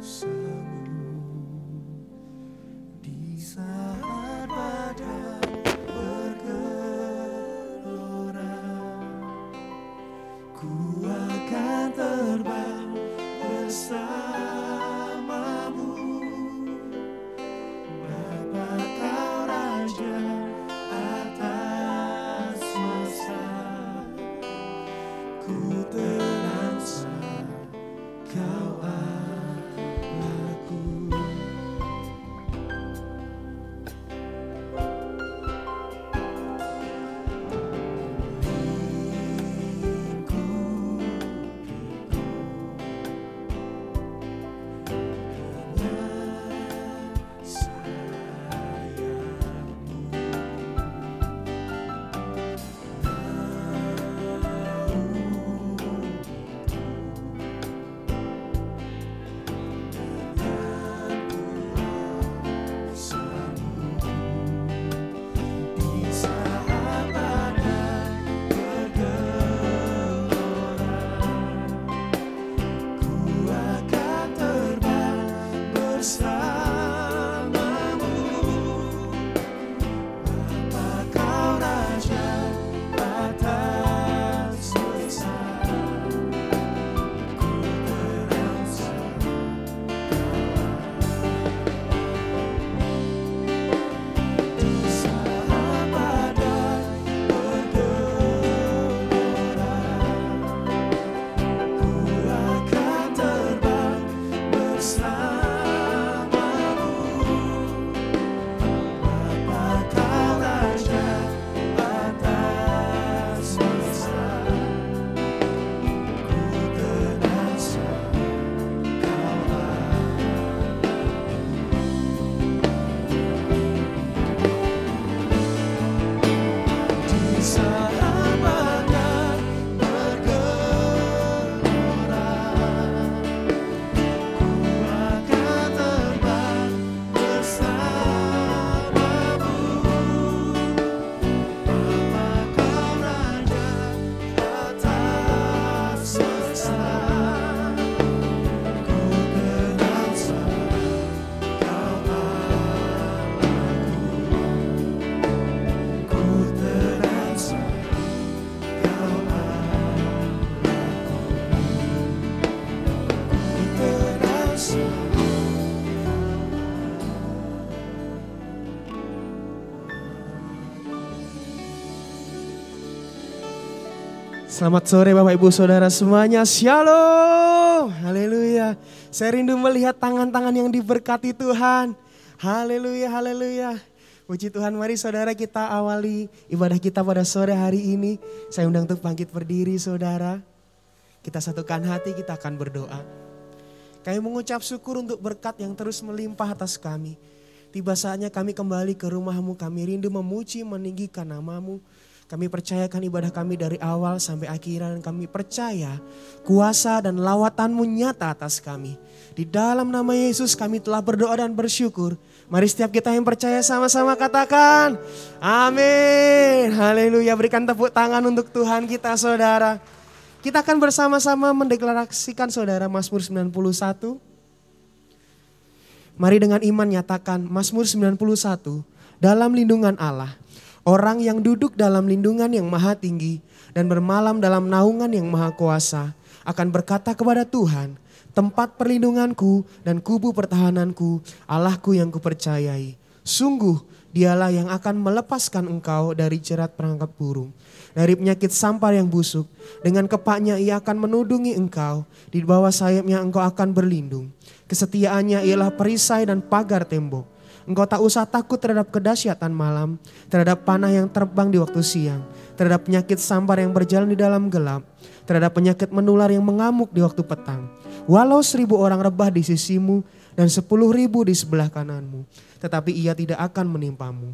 Di saat badai bergelora, ku akan terbang bersamamu. Bapa kau Raja atas semesta, ku terasa kau Allahku. Selamat sore Bapak Ibu Saudara semuanya, Shalom, haleluya. Saya rindu melihat tangan-tangan yang diberkati Tuhan, haleluya, haleluya. Puji Tuhan, mari saudara kita awali ibadah kita pada sore hari ini. Saya undang untuk bangkit berdiri saudara. Kita satukan hati, kita akan berdoa. Kami mengucap syukur untuk berkat yang terus melimpah atas kami. Tiba saatnya kami kembali ke rumah-Mu, kami rindu memuji, meninggikan nama-Mu. Kami percayakan ibadah kami dari awal sampai akhir dan kami percaya kuasa dan lawatan-Mu nyata atas kami. Di dalam nama Yesus kami telah berdoa dan bersyukur. Mari setiap kita yang percaya sama-sama katakan amin. Haleluya, berikan tepuk tangan untuk Tuhan kita saudara. Kita akan bersama-sama mendeklarasikan saudara Mazmur 91. Mari dengan iman nyatakan Mazmur 91 dalam lindungan Allah. Orang yang duduk dalam lindungan yang maha tinggi dan bermalam dalam naungan yang maha kuasa akan berkata kepada Tuhan, tempat perlindunganku dan kubu pertahananku, Allahku yang kupercayai. Sungguh dialah yang akan melepaskan engkau dari jerat perangkap burung, dari penyakit sampar yang busuk. Dengan kepaknya ia akan menudungi engkau, di bawah sayapnya engkau akan berlindung. Kesetiaannya ialah perisai dan pagar tembok. Engkau tak usah takut terhadap kedahsyatan malam, terhadap panah yang terbang di waktu siang, terhadap penyakit sampar yang berjalan di dalam gelap, terhadap penyakit menular yang mengamuk di waktu petang. Walau 1000 orang rebah di sisimu dan 10.000 di sebelah kananmu, tetapi ia tidak akan menimpamu.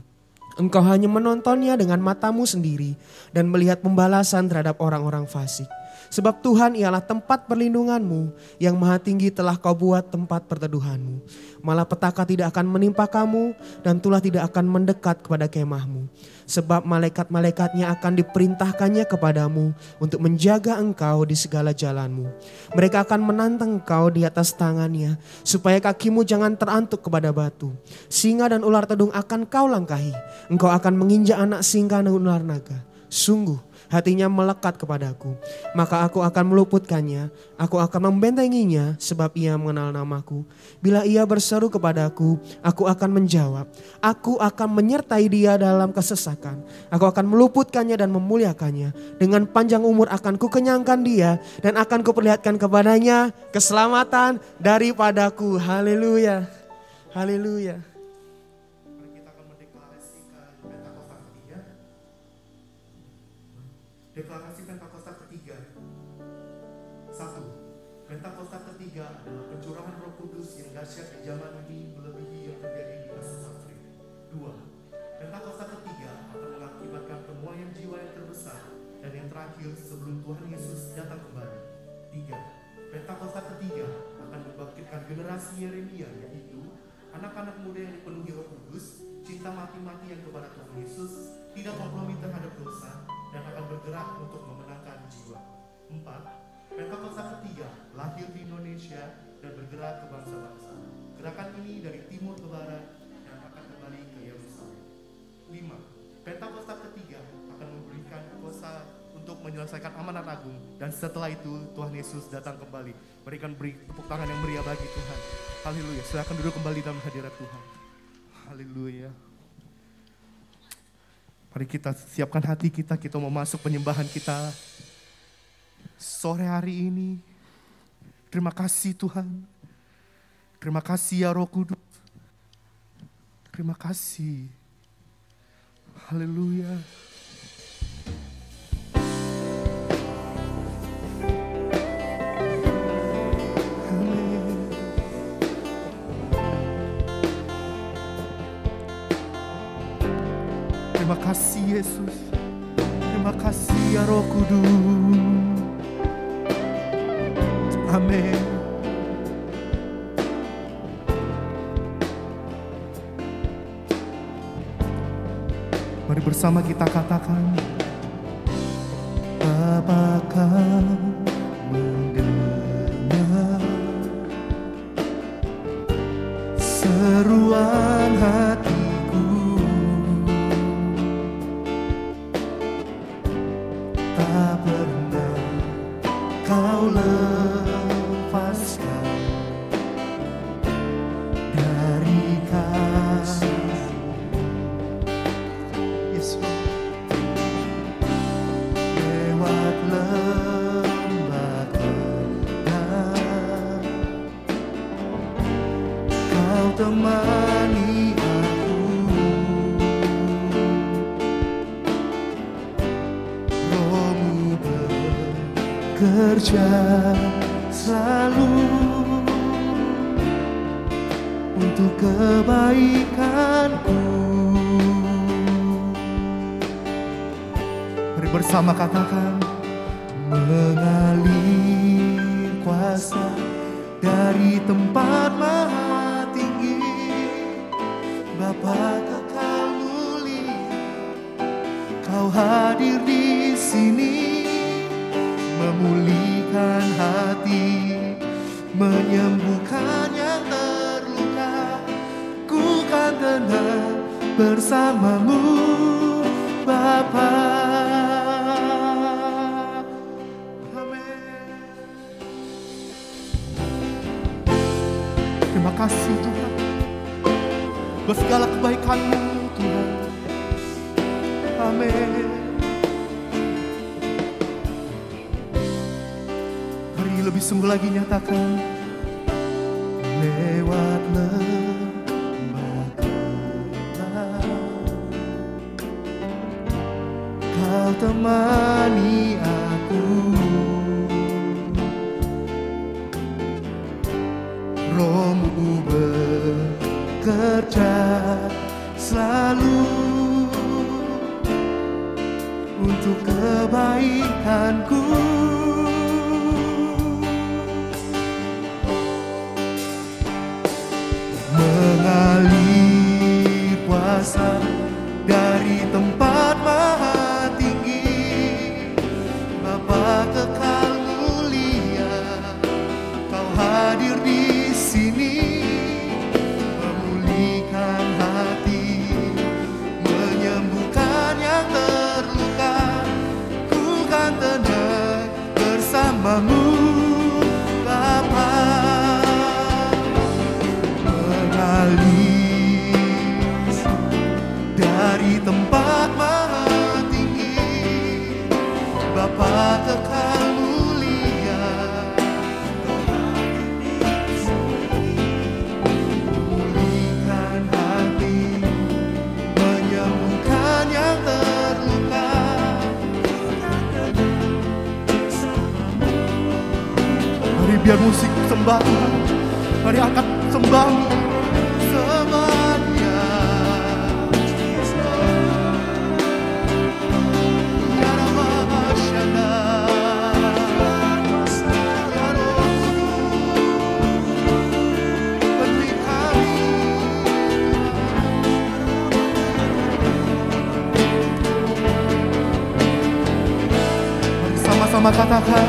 Engkau hanya menontonnya dengan matamu sendiri dan melihat pembalasan terhadap orang-orang fasik. Sebab Tuhan ialah tempat perlindunganmu, yang maha tinggi telah kau buat tempat perteduhanmu. Malapetaka tidak akan menimpa kamu, dan tulah tidak akan mendekat kepada kemahmu. Sebab malaikat-malaikatnya akan diperintahkannya kepadamu untuk menjaga engkau di segala jalanmu. Mereka akan menantang engkau di atas tangannya, supaya kakimu jangan terantuk kepada batu. Singa dan ular tedung akan kau langkahi. Engkau akan menginjak anak singa dan ular naga. Sungguh hatinya melekat kepadaku, maka aku akan meluputkannya, aku akan membentenginya sebab ia mengenal namaku. Bila ia berseru kepadaku, aku akan menjawab. Aku akan menyertai dia dalam kesesakan. Aku akan meluputkannya dan memuliakannya. Dengan panjang umur akan kukenyangkan dia dan akan kuperlihatkan kepadanya keselamatan daripadaku. Haleluya. Haleluya. Deklarasi Pentakosta ketiga. 1. Pentakosta ketiga adalah pencurahan Roh Kudus yang dahsyat di zaman ini melebihi yang terjadi di masa Safri. 2. Pentakosta ketiga akan mengakibatkan pemuaian jiwa yang terbesar dan yang terakhir sebelum Tuhan Yesus datang kembali. 3. Pentakosta ketiga akan membangkitkan generasi Yeremia, yaitu anak-anak muda yang dipenuhi Roh Kudus, cinta mati-matian kepada Tuhan Yesus, tidak kompromi terhadap dosa, dan akan bergerak untuk memenangkan jiwa. 4. Pentakosta ketiga lahir di Indonesia dan bergerak ke bangsa-bangsa. Gerakan ini dari timur ke barat dan akan kembali ke Yerusalem. 5. Pentakosta ketiga akan memberikan kuasa untuk menyelesaikan amanat agung, dan setelah itu Tuhan Yesus datang kembali. Beri tepuk tangan yang meriah bagi Tuhan. Haleluya. Silakan duduk kembali dalam hadirat Tuhan. Haleluya. Mari kita siapkan hati kita mau masuk penyembahan kita sore hari ini. Terima kasih Tuhan. Terima kasih ya Roh Kudus. Terima kasih. Haleluya. Terima kasih Yesus. Terima kasih ya Roh Kudus. Amin. Mari bersama kita katakan, Apakah mendengar seruan hati? Tak pernah kau lepaskan dari kasih Yesus. Lewat lembah gelap kau temani aku. Rohmu bekerja selalu untuk kebaikanku. Mari bersama katakan, mengalir kuasa dari tempat maha tinggi, Bapa kekal mulia, kau hadir di sini, memulihkan hati, menyembuhkan yang terluka. Ku kan tenang bersamamu, Bapa. Amin. Terima kasih Tuhan buat segala kebaikan-Mu Tuhan. Amin. Hari lebih sungguh lagi nyatakan, lewat lembah gelap kau temani aku. Rohmu bekerja selalu untuk kebaikanku. menyembah Tuhan. Mari angkat sembahmu, sembah Dia. Ya Rabba Shana, Ya Roh penuhi kami. Mari sama-sama katakan,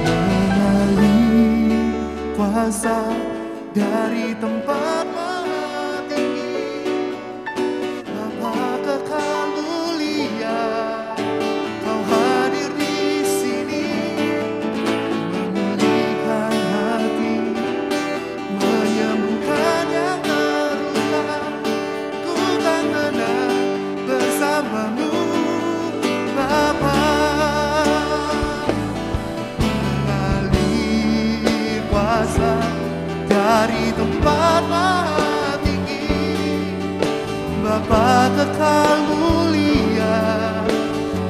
mengalir kuasa dari tempat maha tinggi, Bapa kekal mulia, Kau hadir di sini, memulihkan hati, menyembuhkan yang terluka. Ku kan tenang bersamamu, Bapa. Mengalir kuasa dari tempat maha tinggi, Bapa kekal mulia,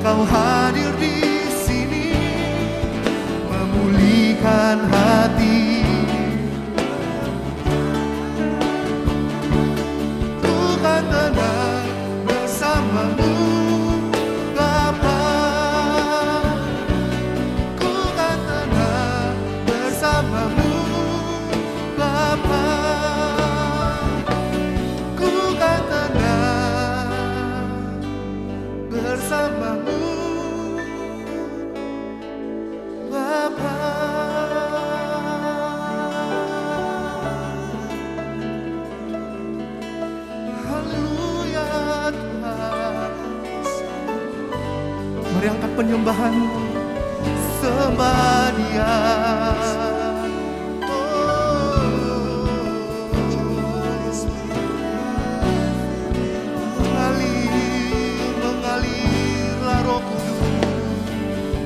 Kau hadir di sini, memulihkan hati. Ku kan tenang bersamamu, Bapa. Ku kan tenang bersamamu, Bapa. Ku kan tenang bersamamu, Bapa. Haleluya Tuhan. Mari angkat penyembahanmu, sembah Dia. Mengalirlah Roh Kudus,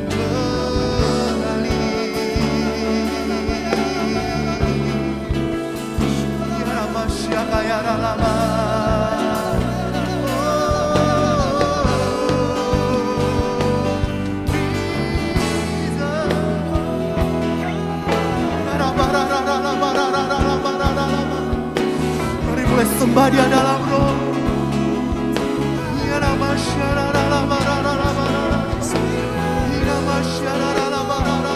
mengalir. Ya Rama Syaka Ya Rama. Mari mulai sembah Dia dalam roh. Ya Rama Syara Rama Rama. Ya Rama Syara Rama Rama.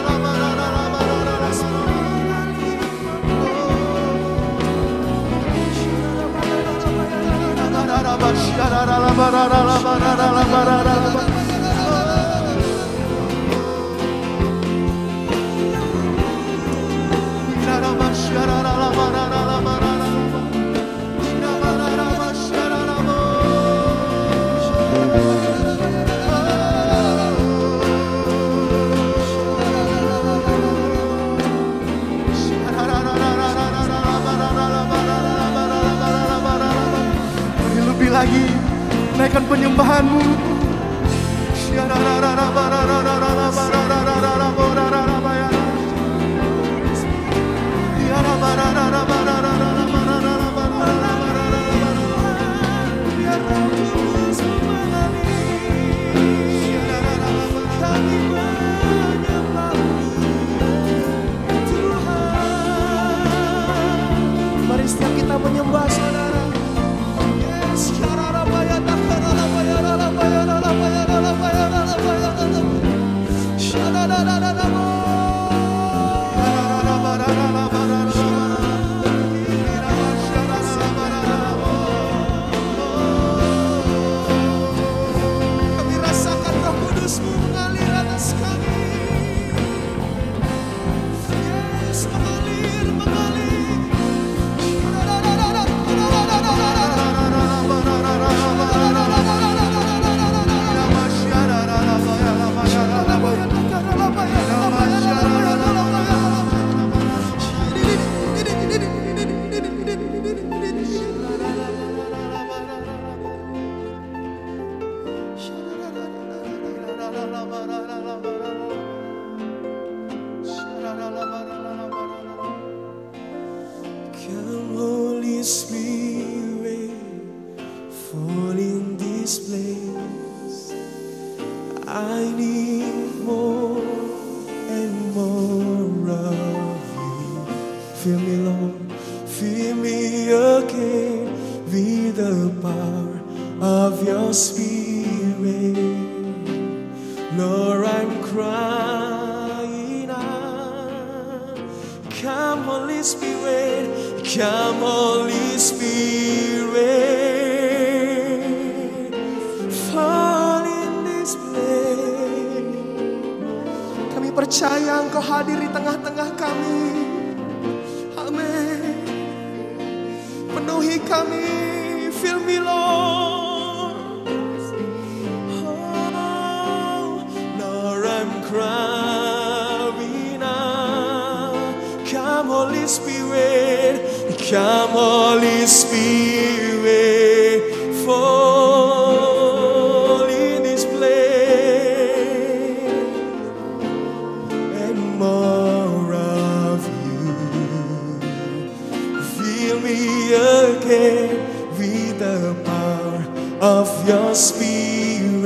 Rama Syara Rama. Lebih lagi, naikkan penyembahanmu. Mari setiap kita menyembah saudara. Kami rasakan Roh Kudus-Mu mengalir atas kami. Yes, mengalir, mengalir. Come Holy Spirit, fall in this place. I need more and more of you. again with the power of your Spirit. Lord, I'm crying out. Come, Holy Spirit. Come, Holy Spirit. Fall in this place. Kami percaya Engkau hadir di tengah-tengah kami. Amin. Penuhi kami. Fill me, Lord. Oh, Lord, I'm crying out. Come, Holy Spirit. Come, Holy Spirit. Fall in this place. And more of you. Fill me again with the power of your Spirit.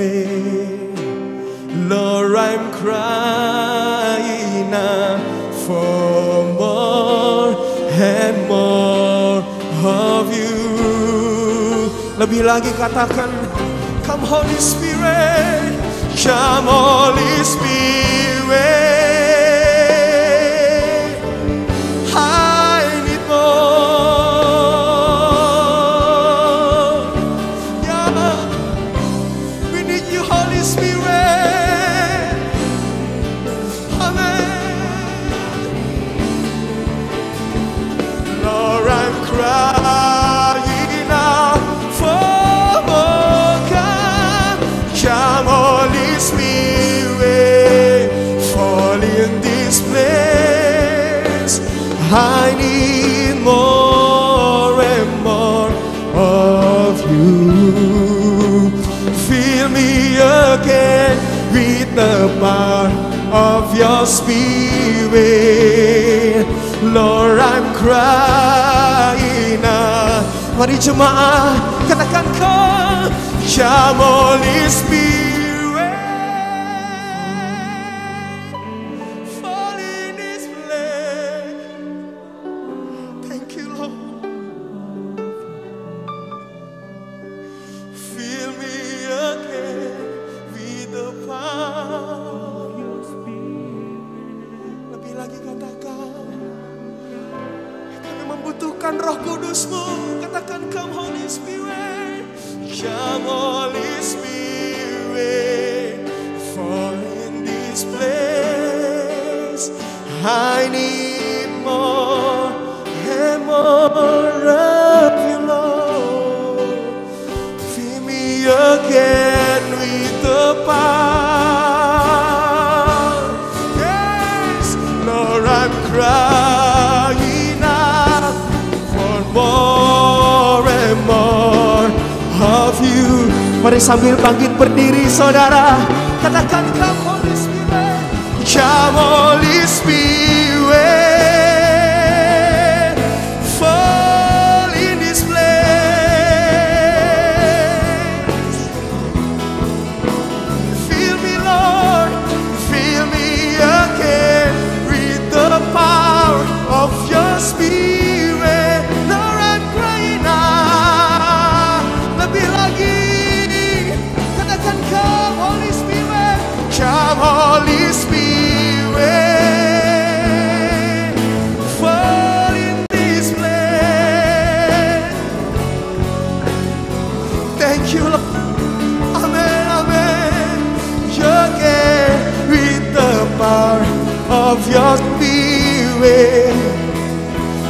Lord, I'm crying out for more and more of you. Lebih lagi katakan, come Holy Spirit, come Holy Spirit. I need more. Yeah, we need you, Holy Spirit. Amen. Lord, I'm crying out for more. Come, Holy Spirit, fall in this place. I need more and more of you. Fill me again with the power of your Spirit. Lord, I'm crying out. Mari jemaah katakan, come Holy Spirit, fall in this place. Thank you, Lord. Fill me again with the power. Lebih lagi katakan, kami membutuhkan Roh Kudus-Mu. Katakan, come Holy Spirit. Come Holy Spirit, fall in this place. I need more and more of you, Lord. Fill me again with the power. Yes, Lord, I'm crying out for more and more of you. Mari sambil bangkit berdiri, saudara. Katakan, come Holy Spirit. Come Holy Spirit, fall in this place. Fill me, Lord, fill me again with the power of your Spirit. Lord, I'm crying out. Lebih lagi, katakan, come Holy Spirit, come Holy Spirit, fall in this place. Thank you, Lord. Amen, amen. Again with the power of your Spirit.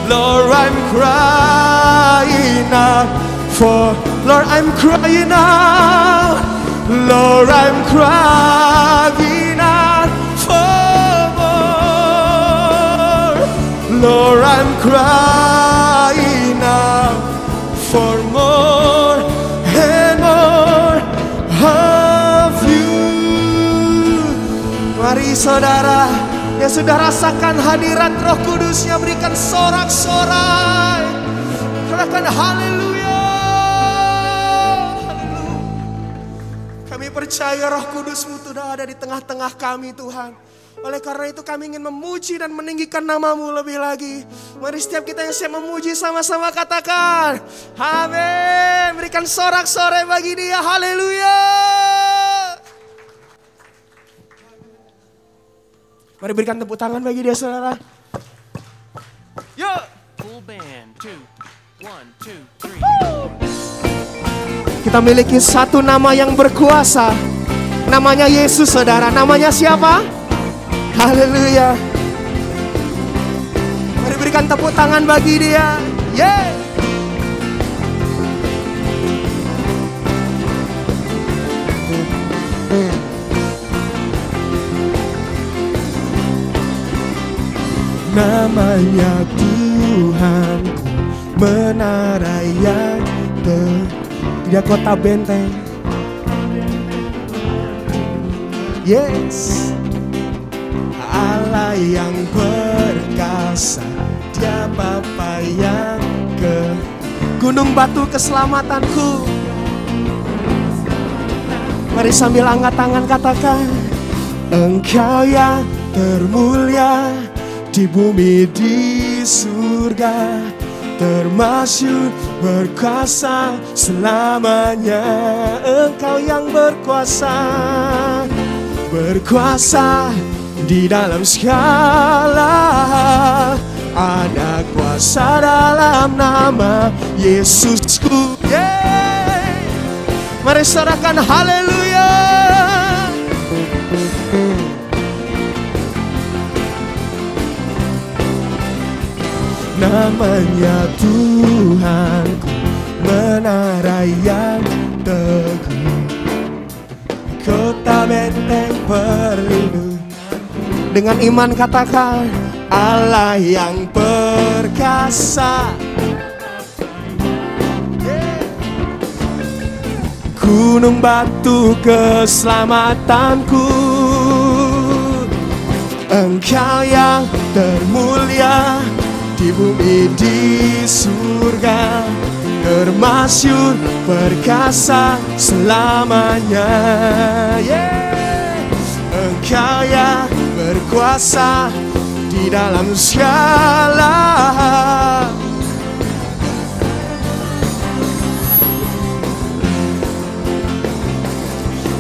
Lord, I'm crying out for, Lord, I'm crying out. Lord, I'm crying out for more. Lord, I'm crying out for more and more of you. Mari saudara yang sudah rasakan hadirat Roh Kudusnya, berikan sorak-sorai. Katakan haleluya. Haleluya. Kami percaya Roh Kudus-Mu sudah ada di tengah-tengah kami, Tuhan. Oleh karena itu kami ingin memuji dan meninggikan nama-Mu lebih lagi. Mari setiap kita yang siap memuji sama-sama katakan amin. Berikan sorak-sorai bagi Dia. Haleluya. Mari berikan tepuk tangan bagi Dia, saudara. Yuk. Full band. 2, 1, 2, 3. Kita miliki satu nama yang berkuasa. Namanya Yesus, saudara. Namanya siapa? Haleluya. Mari berikan tepuk tangan bagi Dia. Yeay. Namanya Tuhanku, menara yang Dia kota benteng. Yes, Allah yang perkasa, Dia Bapa yang gunung batu keselamatanku. Mari sambil angkat tangan katakan, Engkau yang termulia di bumi di surga, termasyhur berkuasa selamanya. Engkau yang berkuasa, berkuasa di dalam segala. Ada kuasa dalam nama Yesusku. Yeay. Mari sorakan haleluya. Namanya Tuhanku, menara yang teguh, kota benteng perlindungan. Dengan iman katakan, Allah yang perkasa. Gunung batu keselamatanku. Engkau yang termulia di bumi di surga, termasyhur perkasa selamanya. Engkau yang berkuasa di dalam segala.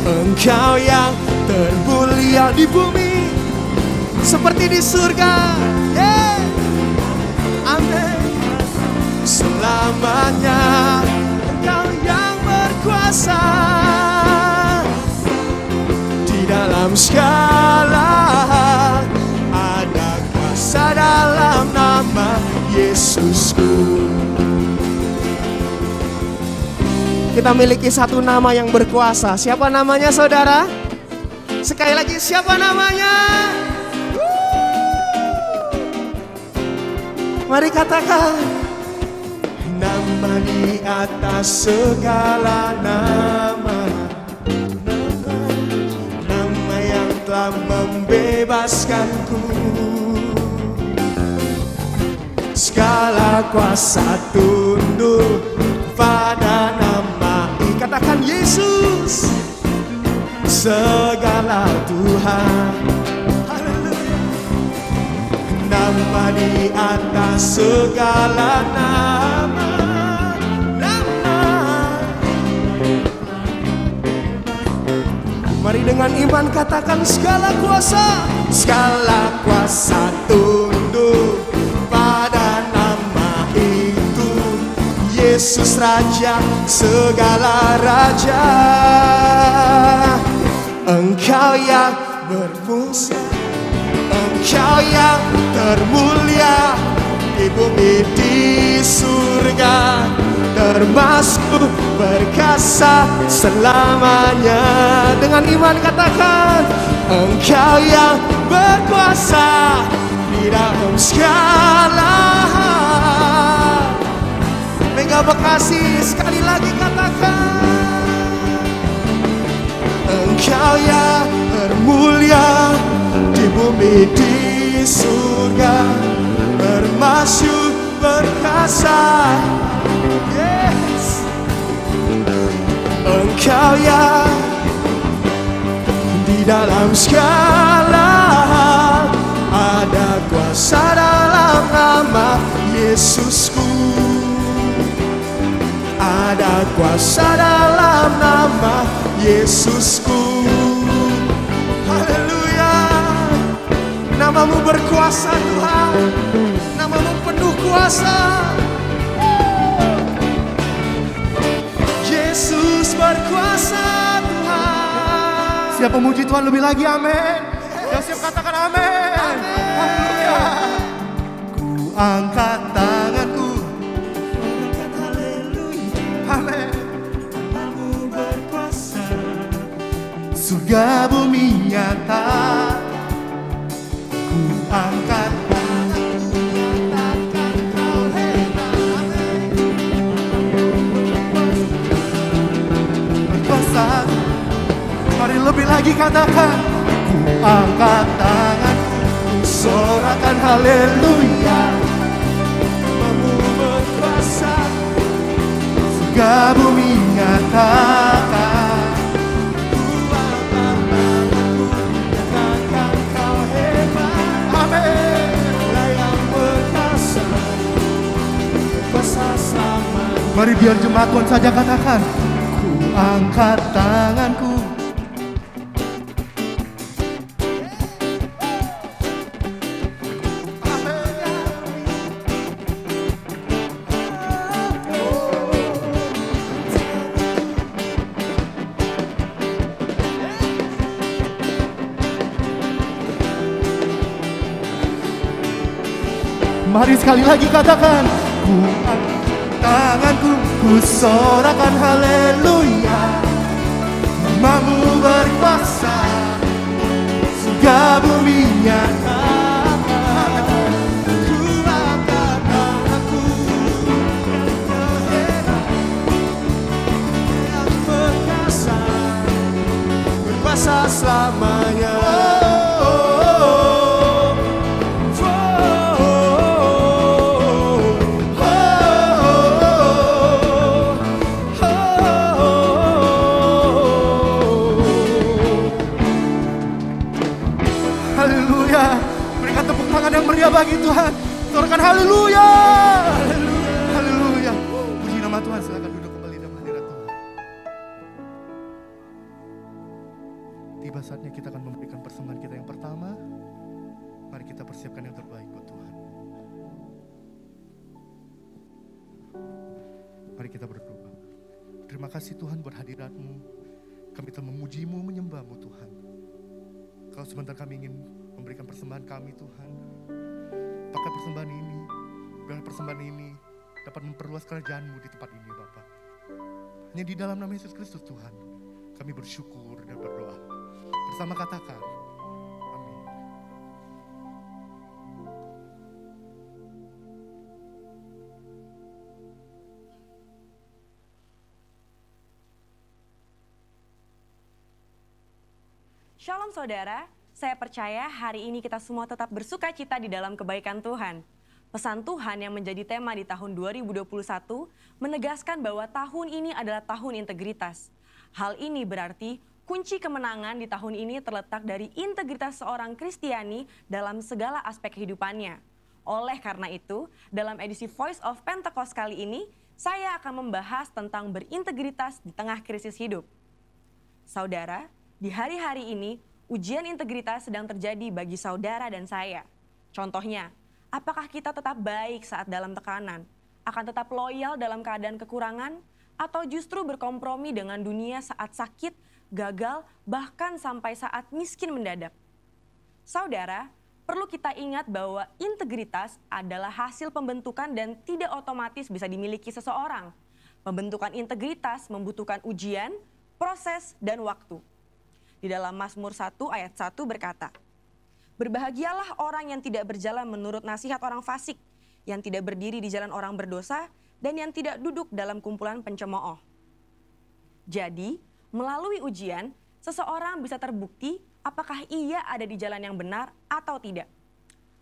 Engkau yang termulia di bumi seperti di surga. Amin. Selamanya Engkau yang berkuasa di dalam segala. Ada kuasa dalam nama Yesusku. Kita miliki satu nama yang berkuasa. Siapa namanya, saudara? Sekali lagi, siapa namanya? Mari katakan, nama di atas segala nama, nama yang telah membebaskanku. Segala kuasa tunduk pada nama, katakan Yesus. Segala Tuhan, nama di atas segala nama, nama. Mari dengan iman katakan segala kuasa tunduk pada nama itu. Yesus Raja segala raja. Engkau yang berfungsi, Engkau yang termulia di bumi di surga, termasuk berkasa selamanya. Dengan iman katakan, Engkau yang berkuasa di dalam segala. Mega Bekasi sekali lagi katakan, Engkau yang termulia di bumi di surga, termasyhur berkasa. Yes. Engkau yang di dalam segala. Yesusku. Ada kuasa dalam nama Yesusku. Haleluya. Namamu berkuasa Tuhan. Namamu penuh kuasa. Yesus berkuasa Tuhan. Siap memuji Tuhan lebih lagi, amin. Yang siap katakan amin. Haleluya. Ku angkat tanganku. Amin. Namamu berkuasa. Surga bumi nyata. Ku angkat tanganku, nyatakan kau hebat. Amin. Berkuasa. Mari lebih lagi katakan. Ku angkat tanganku, ku sorakan haleluya. Namamu berkuasa. Surga bumi nyatakan. Ku angkat tanganku, nyatakan kau hebat. Amin. Dia yang berkuasa, berkuasa selamanya. Mari biar jemaat Tuhan saja katakan. Ku angkat tanganku. Mari sekali lagi katakan. Ku angkat tanganku, ku sorakan haleluya. Namamu berkuasa. Surga bumi nyatakan. Ku angkat tanganku, kau hebat. Dia yang berkuasa, berkuasa selamanya. Haleluya. Berikan tepuk tangan yang meriah bagi Tuhan. Sorakan haleluya. Haleluya. Puji nama Tuhan. Silakan duduk kembali dalam hadirat Tuhan. Tiba saatnya kita akan memberikan persembahan kita yang pertama. Mari kita persiapkan yang terbaik buat Tuhan. Mari kita berdoa. Terima kasih Tuhan buat hadirat-Mu. Kami telah memuji-Mu, menyembah-Mu Tuhan. Kalau sebentar kami ingin memberikan persembahan kami Tuhan. Pakai persembahan ini. Biar persembahan ini dapat memperluas kerajaan-Mu di tempat ini Bapak. Hanya di dalam nama Yesus Kristus Tuhan. Kami bersyukur dan berdoa. Bersama katakan. Amin. Shalom saudara, saya percaya hari ini kita semua tetap bersuka cita di dalam kebaikan Tuhan. Pesan Tuhan yang menjadi tema di tahun 2021 menegaskan bahwa tahun ini adalah tahun integritas. Hal ini berarti kunci kemenangan di tahun ini terletak dari integritas seorang Kristiani dalam segala aspek kehidupannya. Oleh karena itu, dalam edisi Voice of Pentecost kali ini, saya akan membahas tentang berintegritas di tengah krisis hidup. Saudara, di hari-hari ini, ujian integritas sedang terjadi bagi saudara dan saya. Contohnya, apakah kita tetap baik saat dalam tekanan, akan tetap loyal dalam keadaan kekurangan, atau justru berkompromi dengan dunia saat sakit, gagal, bahkan sampai saat miskin mendadak? Saudara, perlu kita ingat bahwa integritas adalah hasil pembentukan dan tidak otomatis bisa dimiliki seseorang. Pembentukan integritas membutuhkan ujian, proses, dan waktu. Di dalam Mazmur 1 ayat 1 berkata, "Berbahagialah orang yang tidak berjalan menurut nasihat orang fasik, yang tidak berdiri di jalan orang berdosa, dan yang tidak duduk dalam kumpulan pencemooh." Jadi, melalui ujian, seseorang bisa terbukti apakah ia ada di jalan yang benar atau tidak.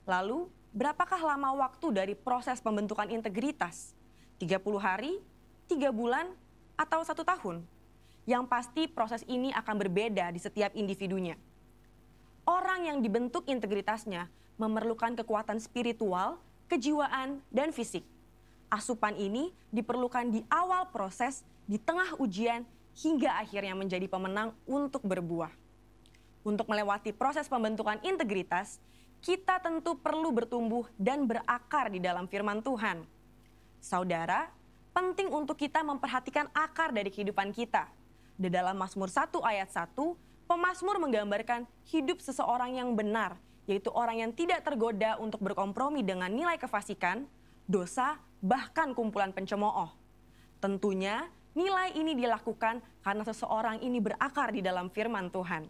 Lalu, berapakah lama waktu dari proses pembentukan integritas? 30 hari, 3 bulan, atau 1 tahun? Yang pasti proses ini akan berbeda di setiap individunya. Orang yang dibentuk integritasnya memerlukan kekuatan spiritual, kejiwaan, dan fisik. Asupan ini diperlukan di awal proses, di tengah ujian, hingga akhirnya menjadi pemenang untuk berbuah. Untuk melewati proses pembentukan integritas, kita tentu perlu bertumbuh dan berakar di dalam firman Tuhan. Saudara, penting untuk kita memperhatikan akar dari kehidupan kita. Di dalam Mazmur 1 ayat 1, pemazmur menggambarkan hidup seseorang yang benar, yaitu orang yang tidak tergoda untuk berkompromi dengan nilai kefasikan, dosa, bahkan kumpulan pencemooh. Tentunya nilai ini dilakukan karena seseorang ini berakar di dalam firman Tuhan.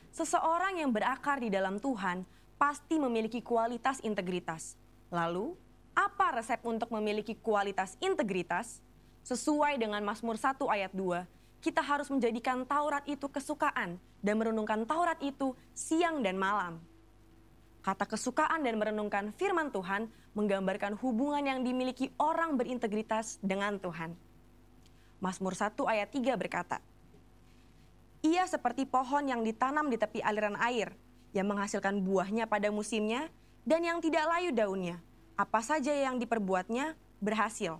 Seseorang yang berakar di dalam Tuhan pasti memiliki kualitas integritas. Lalu, apa resep untuk memiliki kualitas integritas? Sesuai dengan Mazmur 1 ayat 2, kita harus menjadikan Taurat itu kesukaan dan merenungkan Taurat itu siang dan malam. Kata kesukaan dan merenungkan firman Tuhan menggambarkan hubungan yang dimiliki orang berintegritas dengan Tuhan. Mazmur 1 ayat 3 berkata, "Ia seperti pohon yang ditanam di tepi aliran air, yang menghasilkan buahnya pada musimnya, dan yang tidak layu daunnya. Apa saja yang diperbuatnya berhasil."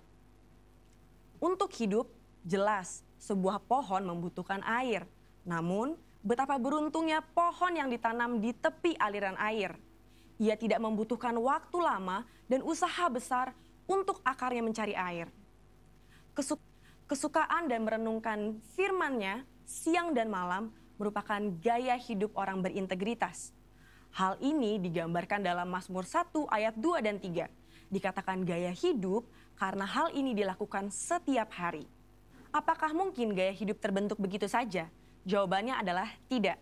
Untuk hidup, jelas sebuah pohon membutuhkan air. Namun, betapa beruntungnya pohon yang ditanam di tepi aliran air. Ia tidak membutuhkan waktu lama dan usaha besar untuk akarnya mencari air. Kesukaan dan merenungkan firman-Nya siang dan malam merupakan gaya hidup orang berintegritas. Hal ini digambarkan dalam Mazmur 1 ayat 2 dan 3. Dikatakan gaya hidup karena hal ini dilakukan setiap hari. Apakah mungkin gaya hidup terbentuk begitu saja? Jawabannya adalah tidak.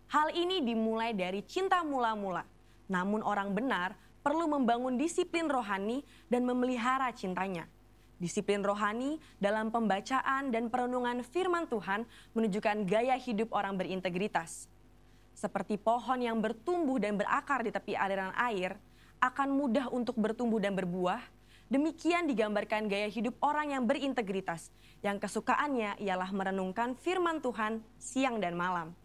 Hal ini dimulai dari cinta mula-mula. Namun orang benar perlu membangun disiplin rohani dan memelihara cintanya. Disiplin rohani dalam pembacaan dan perenungan firman Tuhan menunjukkan gaya hidup orang berintegritas. Seperti pohon yang bertumbuh dan berakar di tepi aliran air, akan mudah untuk bertumbuh dan berbuah. Demikian digambarkan gaya hidup orang yang berintegritas, yang kesukaannya ialah merenungkan firman Tuhan siang dan malam.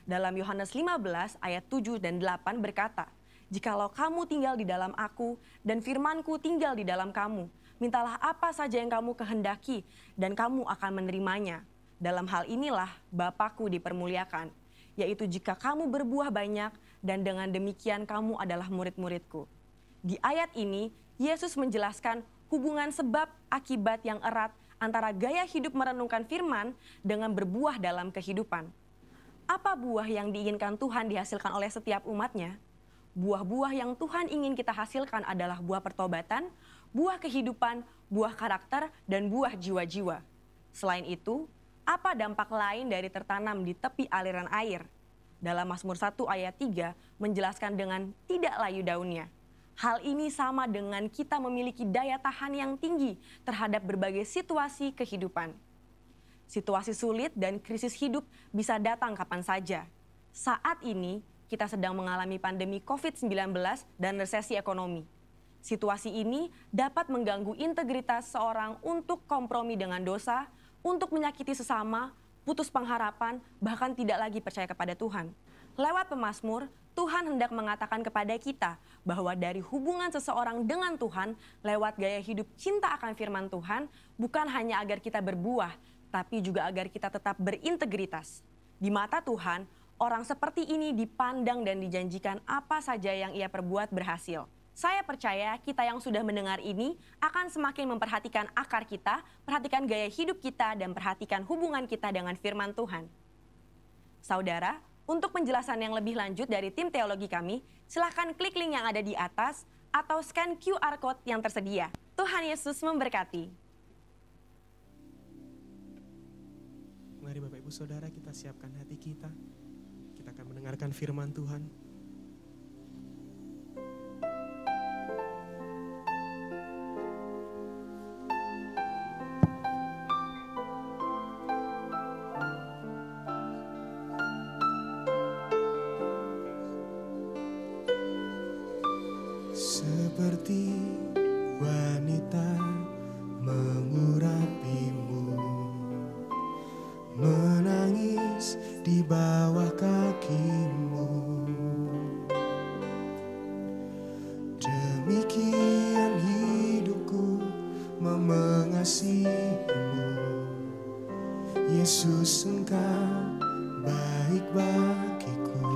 Dalam Yohanes 15 ayat 7 dan 8 berkata, "Jikalau kamu tinggal di dalam aku dan firmanku tinggal di dalam kamu, mintalah apa saja yang kamu kehendaki dan kamu akan menerimanya. Dalam hal inilah Bapa-Ku dipermuliakan, yaitu jika kamu berbuah banyak dan dengan demikian kamu adalah murid-murid-Ku." Di ayat ini, Yesus menjelaskan hubungan sebab akibat yang erat antara gaya hidup merenungkan firman dengan berbuah dalam kehidupan. Apa buah yang diinginkan Tuhan dihasilkan oleh setiap umatnya? Buah-buah yang Tuhan ingin kita hasilkan adalah buah pertobatan, buah kehidupan, buah karakter, dan buah jiwa-jiwa. Selain itu, apa dampak lain dari tertanam di tepi aliran air? Dalam Mazmur 1 ayat 3 menjelaskan dengan tidak layu daunnya. Hal ini sama dengan kita memiliki daya tahan yang tinggi terhadap berbagai situasi kehidupan. Situasi sulit dan krisis hidup bisa datang kapan saja. Saat ini, kita sedang mengalami pandemi COVID-19 dan resesi ekonomi. Situasi ini dapat mengganggu integritas seorang untuk kompromi dengan dosa, untuk menyakiti sesama, putus pengharapan, bahkan tidak lagi percaya kepada Tuhan. Lewat pemazmur, Tuhan hendak mengatakan kepada kita bahwa dari hubungan seseorang dengan Tuhan lewat gaya hidup cinta akan firman Tuhan bukan hanya agar kita berbuah, tapi juga agar kita tetap berintegritas. Di mata Tuhan, orang seperti ini dipandang dan dijanjikan apa saja yang ia perbuat berhasil. Saya percaya kita yang sudah mendengar ini akan semakin memperhatikan akar kita, perhatikan gaya hidup kita, dan perhatikan hubungan kita dengan firman Tuhan. Saudara, untuk penjelasan yang lebih lanjut dari tim teologi kami, silakan klik link yang ada di atas atau scan QR Code yang tersedia. Tuhan Yesus memberkati. Mari Bapak Ibu Saudara kita siapkan hati kita. Kita akan mendengarkan firman Tuhan. Seperti wanita mengurapimu, menangis di bawah kakimu. mengasihimu. Yesus, Engkau baik bagiku.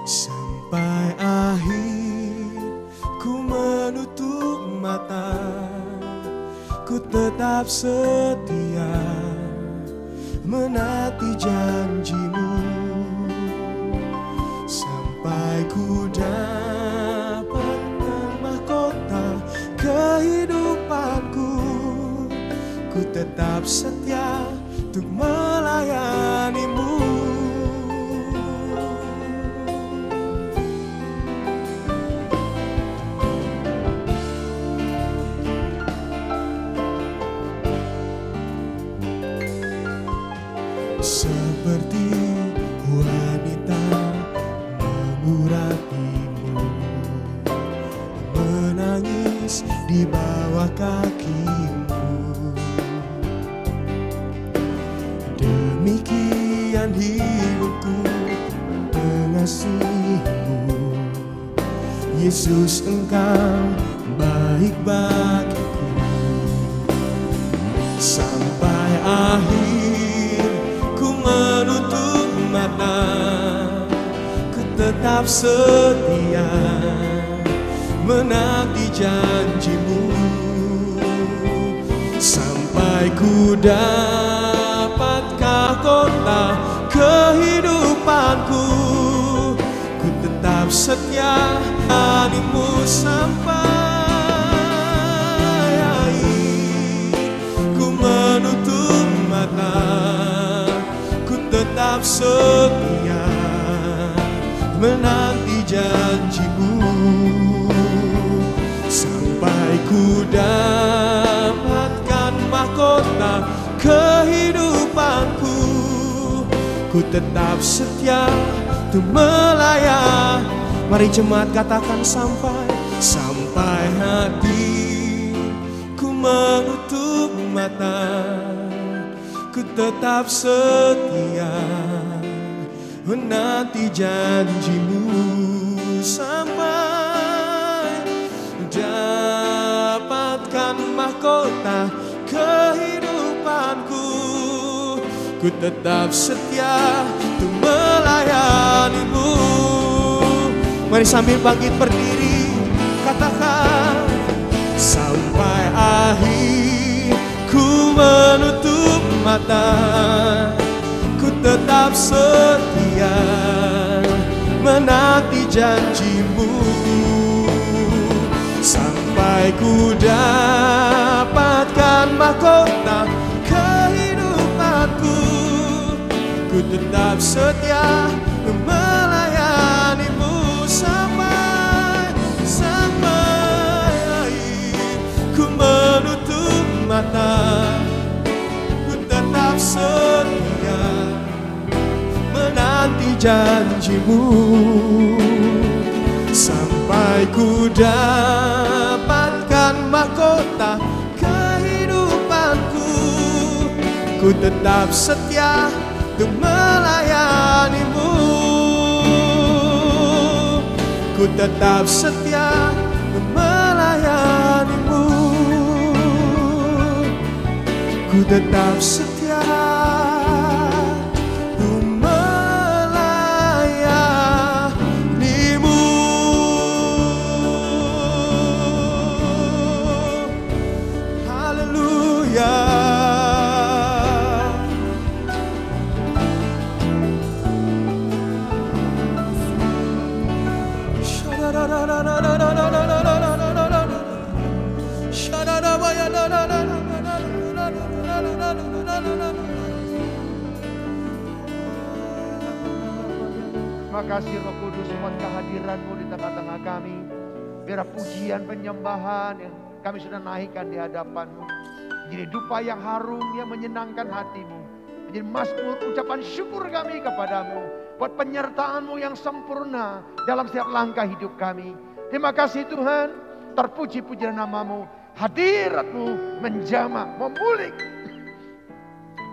Sampai akhir ku menutup mata, ku tetap setia menanti janjimu. Sampai ku dapatkan mahkota kehidupanku, ku tetap setia untuk melayanimu. Seperti wanita mengurapimu, menangis di bawah kakimu. Demikian hidupku mengasihimu. Yesus, Engkau baik bagiku. Sampai akhir ku menutup mata, ku tetap setia menanti janjimu. Sampai ku dapatkan kota kehidupanku, ku tetap setia menantimu. Sampai akhir ku menutup mata, ku tetap setia menanti janjimu. Sampai ku dapatkan mahkota kehidupanku, ku tetap setia untuk melayani. Mari jemaat katakan sampai hati ku menutup mata, ku tetap setia menanti janjimu. Sampai dapatkan mahkota kehidupanku, ku tetap setia untuk melayanimu. Mari sambil bangkit berdiri katakan, sampai akhir ku menutup mata, ku tetap setia menanti janjimu. Sampai ku dapatkan mahkota kehidupanku, ku tetap setia melayanimu. Sampai akhir ku menutup mata, ku tetap setia menanti janjimu. Sampai ku dapatkan mahkota kehidupanku, ku tetap setia untuk melayanimu. Ku tetap setia melayanimu. Ku tetap setia untuk melayanimu. Haleluya. Makasih Roh Kudus buat kehadiran-Mu di tengah-tengah kami. Biar pujian penyembahan yang kami sudah naikkan di hadapan-Mu menjadi dupa yang harum yang menyenangkan hati-Mu. Menjadi mazmur ucapan syukur kami kepadamu. Buat penyertaan-Mu yang sempurna dalam setiap langkah hidup kami. Terima kasih Tuhan. Terpuji pujian nama-Mu. Hadirat-Mu menjamah, memulih,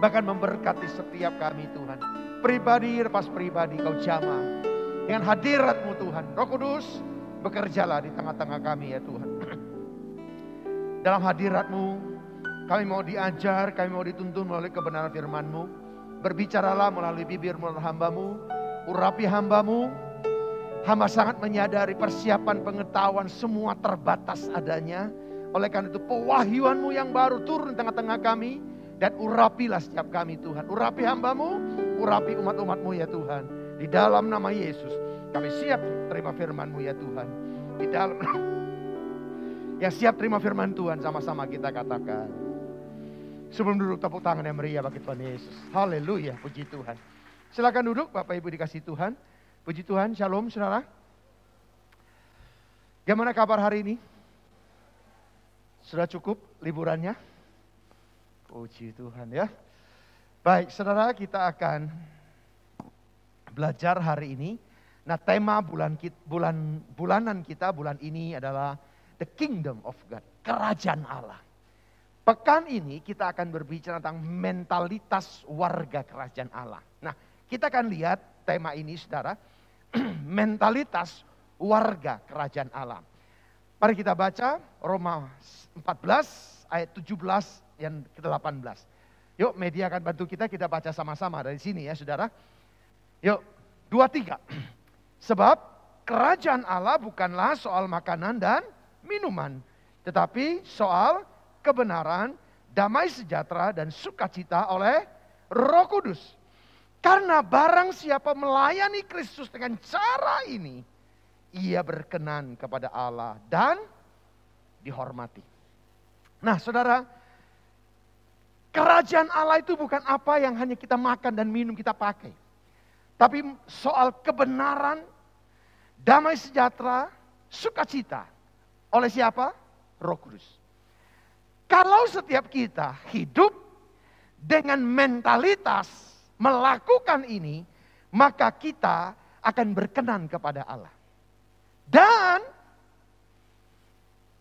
bahkan memberkati setiap kami Tuhan. Pribadi lepas pribadi Kau jamah dengan hadirat-Mu Tuhan. Roh Kudus bekerjalah di tengah-tengah kami ya Tuhan. dalam hadirat-Mu. Kami mau diajar, kami mau dituntun melalui kebenaran firman-Mu. Berbicaralah melalui bibir melalui hamba-Mu. Urapi hamba-Mu. Hamba sangat menyadari persiapan pengetahuan semua terbatas adanya. Oleh karena itu pewahyuan-Mu yang baru turun di tengah-tengah kami. Dan urapilah setiap kami Tuhan. Urapi hamba-Mu, urapi umat-umat-Mu ya Tuhan. Di dalam nama Yesus kami siap terima firman-Mu ya Tuhan. Di dalam yang siap terima firman Tuhan sama-sama kita katakan. Sebelum duduk tepuk tangan yang meriah bagi Tuhan Yesus. Haleluya, puji Tuhan. Silakan duduk Bapak Ibu dikasih Tuhan. Puji Tuhan, shalom saudara. Gimana kabar hari ini? Sudah cukup liburannya? Puji Tuhan ya. Baik saudara, kita akan belajar hari ini. Nah tema bulanan kita bulan ini adalah The Kingdom of God, Kerajaan Allah. Pekan ini kita akan berbicara tentang mentalitas warga Kerajaan Allah. Nah kita akan lihat tema ini saudara, mentalitas warga Kerajaan Allah. Mari kita baca Roma 14 ayat 17 yang ke-18. Yuk media akan bantu kita baca sama-sama dari sini ya saudara. Yuk 2-3. Sebab kerajaan Allah bukanlah soal makanan dan minuman, tetapi soal kebenaran, damai sejahtera dan sukacita oleh Roh Kudus. Karena barang siapa melayani Kristus dengan cara ini, ia berkenan kepada Allah dan dihormati. Nah saudara, kerajaan Allah itu bukan apa yang hanya kita makan dan minum kita pakai. Tapi soal kebenaran, damai sejahtera, sukacita. Oleh siapa? Roh Kudus. Kalau setiap kita hidup dengan mentalitas melakukan ini, maka kita akan berkenan kepada Allah. Dan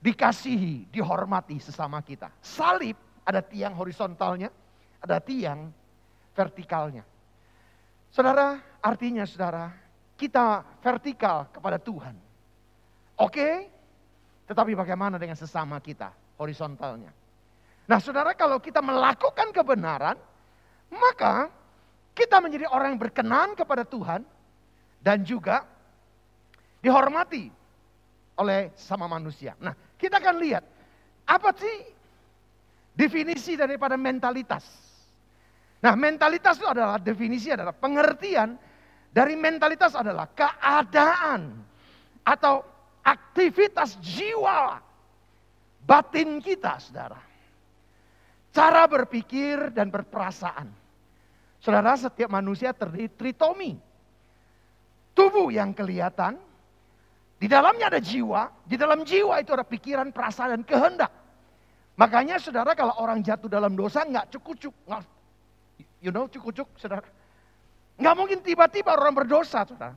dikasihi, dihormati sesama kita. Salib ada tiang horizontalnya, ada tiang vertikalnya. Saudara, artinya saudara, kita vertikal kepada Tuhan. Oke? Tetapi bagaimana dengan sesama kita, horizontalnya? Nah saudara, kalau kita melakukan kebenaran, maka kita menjadi orang yang berkenan kepada Tuhan dan juga dihormati oleh sama manusia. Nah, kita akan lihat apa sih definisi daripada mentalitas. Nah, mentalitas itu adalah definisi adalah pengertian dari mentalitas adalah keadaan atau aktivitas jiwa batin kita, saudara. Cara berpikir dan berperasaan. Saudara, setiap manusia terdiri tritomi. Tubuh yang kelihatan, di dalamnya ada jiwa, di dalam jiwa itu ada pikiran, perasaan, dan kehendak. Makanya saudara kalau orang jatuh dalam dosa nggak cukup, cukup, saudara. Nggak mungkin tiba-tiba orang berdosa, saudara.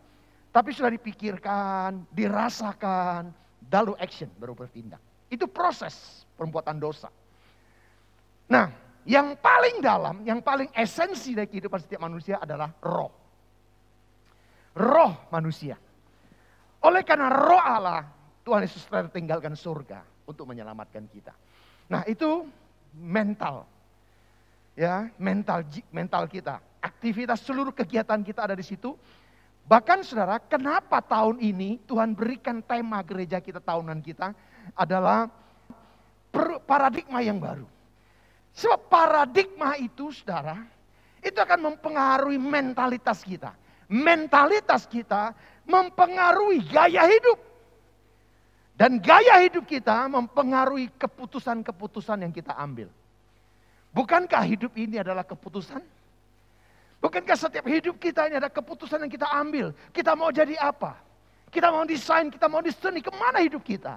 Tapi sudah dipikirkan, dirasakan, lalu action baru bertindak. Itu proses perbuatan dosa. Nah, yang paling dalam, yang paling esensi dari kehidupan setiap manusia adalah roh. Roh manusia. Oleh karena roh Allah, Tuhan Yesus telah tinggalkan surga untuk menyelamatkan kita. Nah itu mental. Ya, mental kita. Aktivitas seluruh kegiatan kita ada di situ. Bahkan saudara, kenapa tahun ini Tuhan berikan tema gereja kita tahunan kita adalah paradigma yang baru. Sebab paradigma itu saudara, itu akan mempengaruhi mentalitas kita. Mentalitas kita mempengaruhi gaya hidup. Dan gaya hidup kita mempengaruhi keputusan-keputusan yang kita ambil. Bukankah hidup ini adalah keputusan? Bukankah setiap hidup kita ini ada keputusan yang kita ambil? Kita mau jadi apa? Kita mau desain, kita mau diseni, kemana hidup kita?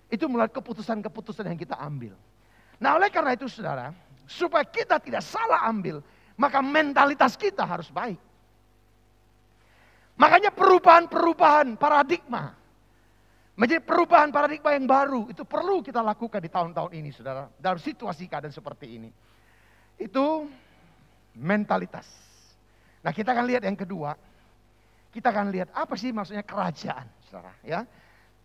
Itu mulai keputusan-keputusan yang kita ambil. Nah oleh karena itu saudara, supaya kita tidak salah ambil, maka mentalitas kita harus baik. Makanya perubahan-perubahan paradigma, menjadi perubahan paradigma yang baru, itu perlu kita lakukan di tahun-tahun ini saudara. Dalam situasi keadaan seperti ini. Itu mentalitas. Nah kita akan lihat yang kedua, kita akan lihat apa sih maksudnya kerajaan saudara. Ya.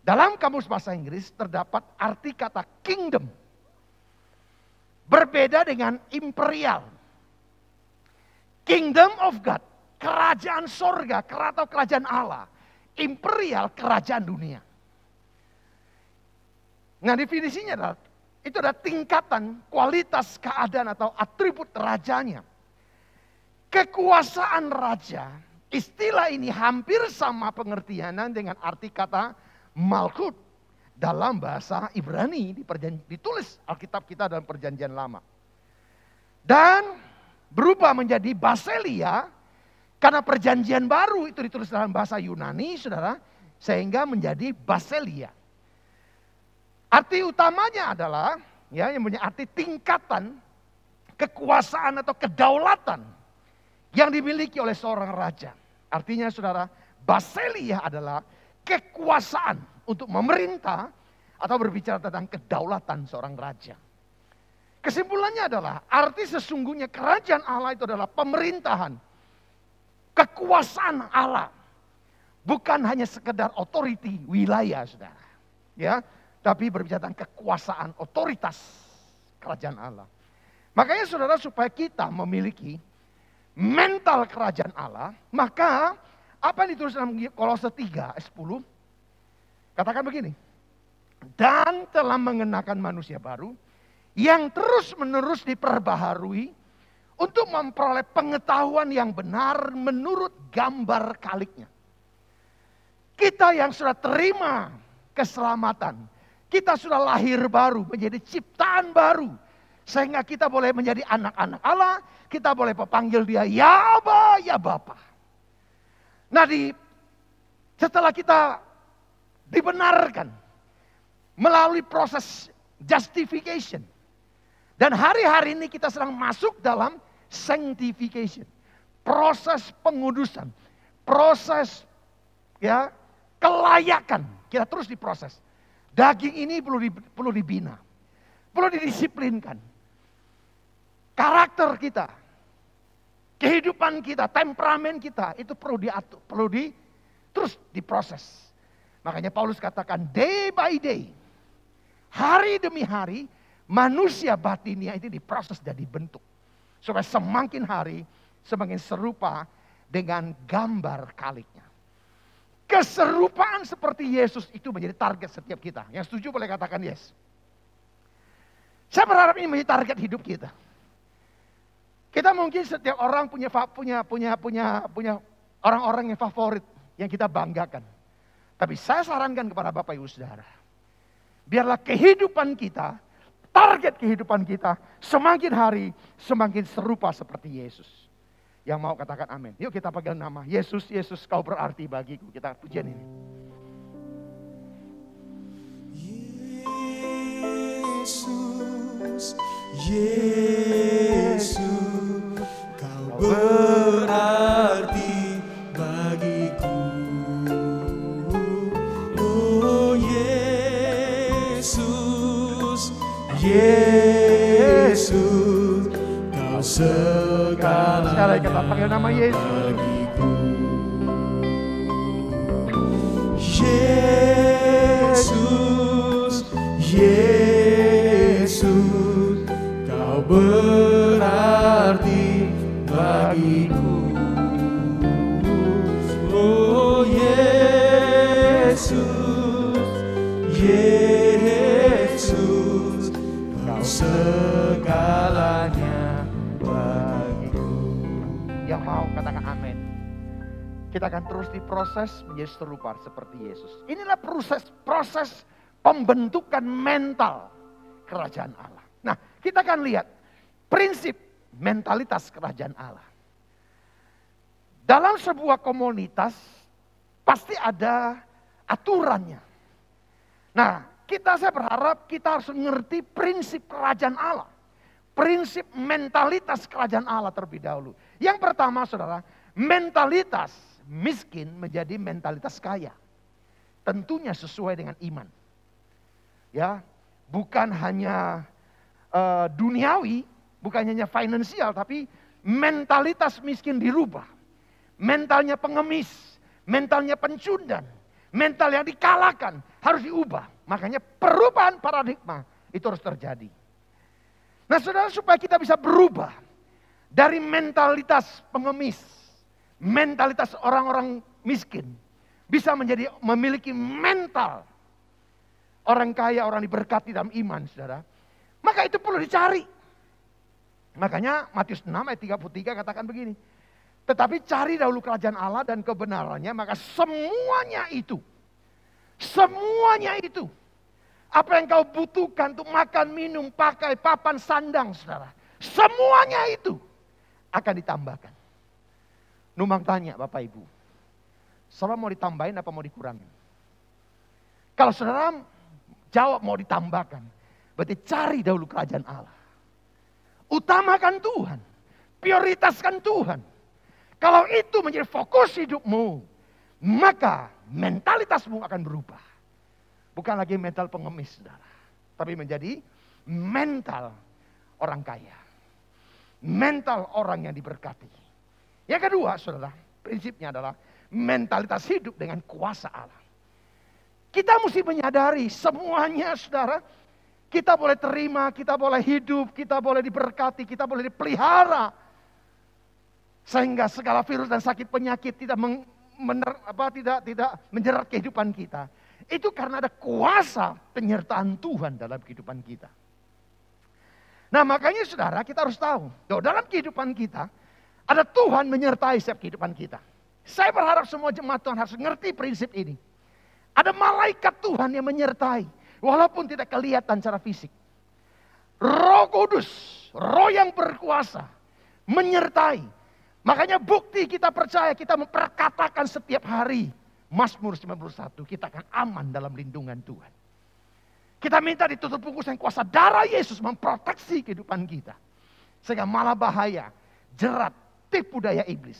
Dalam kamus bahasa Inggris terdapat arti kata kingdom. Berbeda dengan imperial. Kingdom of God, kerajaan sorga atau kerajaan Allah. Imperial, kerajaan dunia. Nah definisinya adalah, itu adalah tingkatan kualitas keadaan atau atribut rajanya. Kekuasaan raja, istilah ini hampir sama pengertianan dengan arti kata malkut dalam bahasa Ibrani, ditulis Alkitab kita dalam perjanjian lama. Dan berubah menjadi basileia karena perjanjian baru itu ditulis dalam bahasa Yunani, saudara, sehingga menjadi basileia. Arti utamanya adalah yang punya arti tingkatan kekuasaan atau kedaulatan yang dimiliki oleh seorang raja. Artinya saudara, basileia adalah kekuasaan untuk memerintah atau berbicara tentang kedaulatan seorang raja. Kesimpulannya adalah arti sesungguhnya kerajaan Allah itu adalah pemerintahan, kekuasaan Allah. Bukan hanya sekedar otoriti wilayah saudara. Ya, tapi berbicara tentang kekuasaan, otoritas kerajaan Allah. Makanya saudara, supaya kita memiliki mental kerajaan Allah, maka apa yang ditulis dalam Kolose 3 ayat 10, katakan begini. Dan telah mengenakan manusia baru, yang terus menerus diperbaharui untuk memperoleh pengetahuan yang benar menurut gambar kaliknya. Kita yang sudah terima keselamatan, kita sudah lahir baru, menjadi ciptaan baru. Sehingga kita boleh menjadi anak-anak Allah, kita boleh memanggil dia ya Aba, ya Bapa. Nah setelah kita dibenarkan melalui proses justification. Dan hari-hari ini kita sedang masuk dalam sanctification. Proses pengudusan. Proses kelayakan. Kita terus diproses. Daging ini perlu dibina. Perlu didisiplinkan. Karakter kita. Kehidupan kita, temperamen kita. Itu perlu diatur. Terus diproses. Makanya Paulus katakan day by day. Hari demi hari. Manusia batinnya itu diproses dan dibentuk. Supaya semakin hari semakin serupa dengan gambar kaliknya. Keserupaan seperti Yesus itu menjadi target setiap kita. Yang setuju boleh katakan yes. Saya berharap ini menjadi target hidup kita. Kita mungkin setiap orang punya orang-orang yang favorit yang kita banggakan. Tapi saya sarankan kepada Bapak Ibu Saudara. Biarlah kehidupan kita, target kehidupan kita semakin hari semakin serupa seperti Yesus. Yang mau katakan amin. Yuk kita panggil nama. Yesus, Yesus kau berarti bagiku. Kita pujian ini. Yesus, Yesus, kau berarti bagiku. Oh Yesus, Yesus, kau segalanya. Sekarang kita panggil nama Yesus. Yesus, Yesus, kau berarti bagiku. Oh Yesus, Yesus, kau segalanya bagiku. Yang mau katakan amin. Kita akan terus diproses menjadi serupa seperti Yesus. Inilah proses pembentukan mental kerajaan Allah. Nah, kita akan lihat prinsip mentalitas kerajaan Allah. Dalam sebuah komunitas pasti ada aturannya. Nah, saya berharap kita harus mengerti prinsip kerajaan Allah. Prinsip mentalitas kerajaan Allah terlebih dahulu. Yang pertama, saudara, mentalitas miskin menjadi mentalitas kaya. Tentunya sesuai dengan iman. Ya, bukan hanya duniawi, bukan hanya finansial, tapi mentalitas miskin dirubah. Mentalnya pengemis, mentalnya pencundan, mental yang dikalahkan harus diubah. Makanya perubahan paradigma itu harus terjadi. Nah saudara, supaya kita bisa berubah dari mentalitas pengemis, mentalitas orang-orang miskin, bisa memiliki mental orang kaya, orang diberkati dalam iman, saudara. Maka itu perlu dicari. Makanya Matius 6 ayat 33 katakan begini. Tetapi cari dahulu kerajaan Allah dan kebenarannya, maka semuanya itu, apa yang kau butuhkan untuk makan, minum, pakai, papan, sandang, saudara. Semuanya itu akan ditambahkan. Numpang tanya Bapak Ibu, saudara mau ditambahin apa mau dikurangin? Kalau saudara jawab mau ditambahkan, berarti cari dahulu kerajaan Allah. Utamakan Tuhan, prioritaskan Tuhan. Kalau itu menjadi fokus hidupmu, maka mentalitasmu akan berubah. Bukan lagi mental pengemis, saudara, tapi menjadi mental orang kaya. Mental orang yang diberkati. Yang kedua, saudara, prinsipnya adalah mentalitas hidup dengan kuasa Allah. Kita mesti menyadari semuanya, saudara. Kita boleh terima, kita boleh hidup, kita boleh diberkati, kita boleh dipelihara. Sehingga segala virus dan sakit penyakit tidak menjerat kehidupan kita. Itu karena ada kuasa penyertaan Tuhan dalam kehidupan kita. Nah makanya saudara, kita harus tahu bahwa dalam kehidupan kita ada Tuhan menyertai setiap kehidupan kita. Saya berharap semua jemaat Tuhan harus mengerti prinsip ini. Ada malaikat Tuhan yang menyertai, walaupun tidak kelihatan secara fisik. Roh Kudus, Roh yang berkuasa, menyertai. Makanya bukti kita percaya, kita memperkatakan setiap hari. Mazmur 91, kita akan aman dalam lindungan Tuhan. Kita minta ditutup bungkusan kuasa darah Yesus memproteksi kehidupan kita. Sehingga malah bahaya, jerat, tipu daya iblis.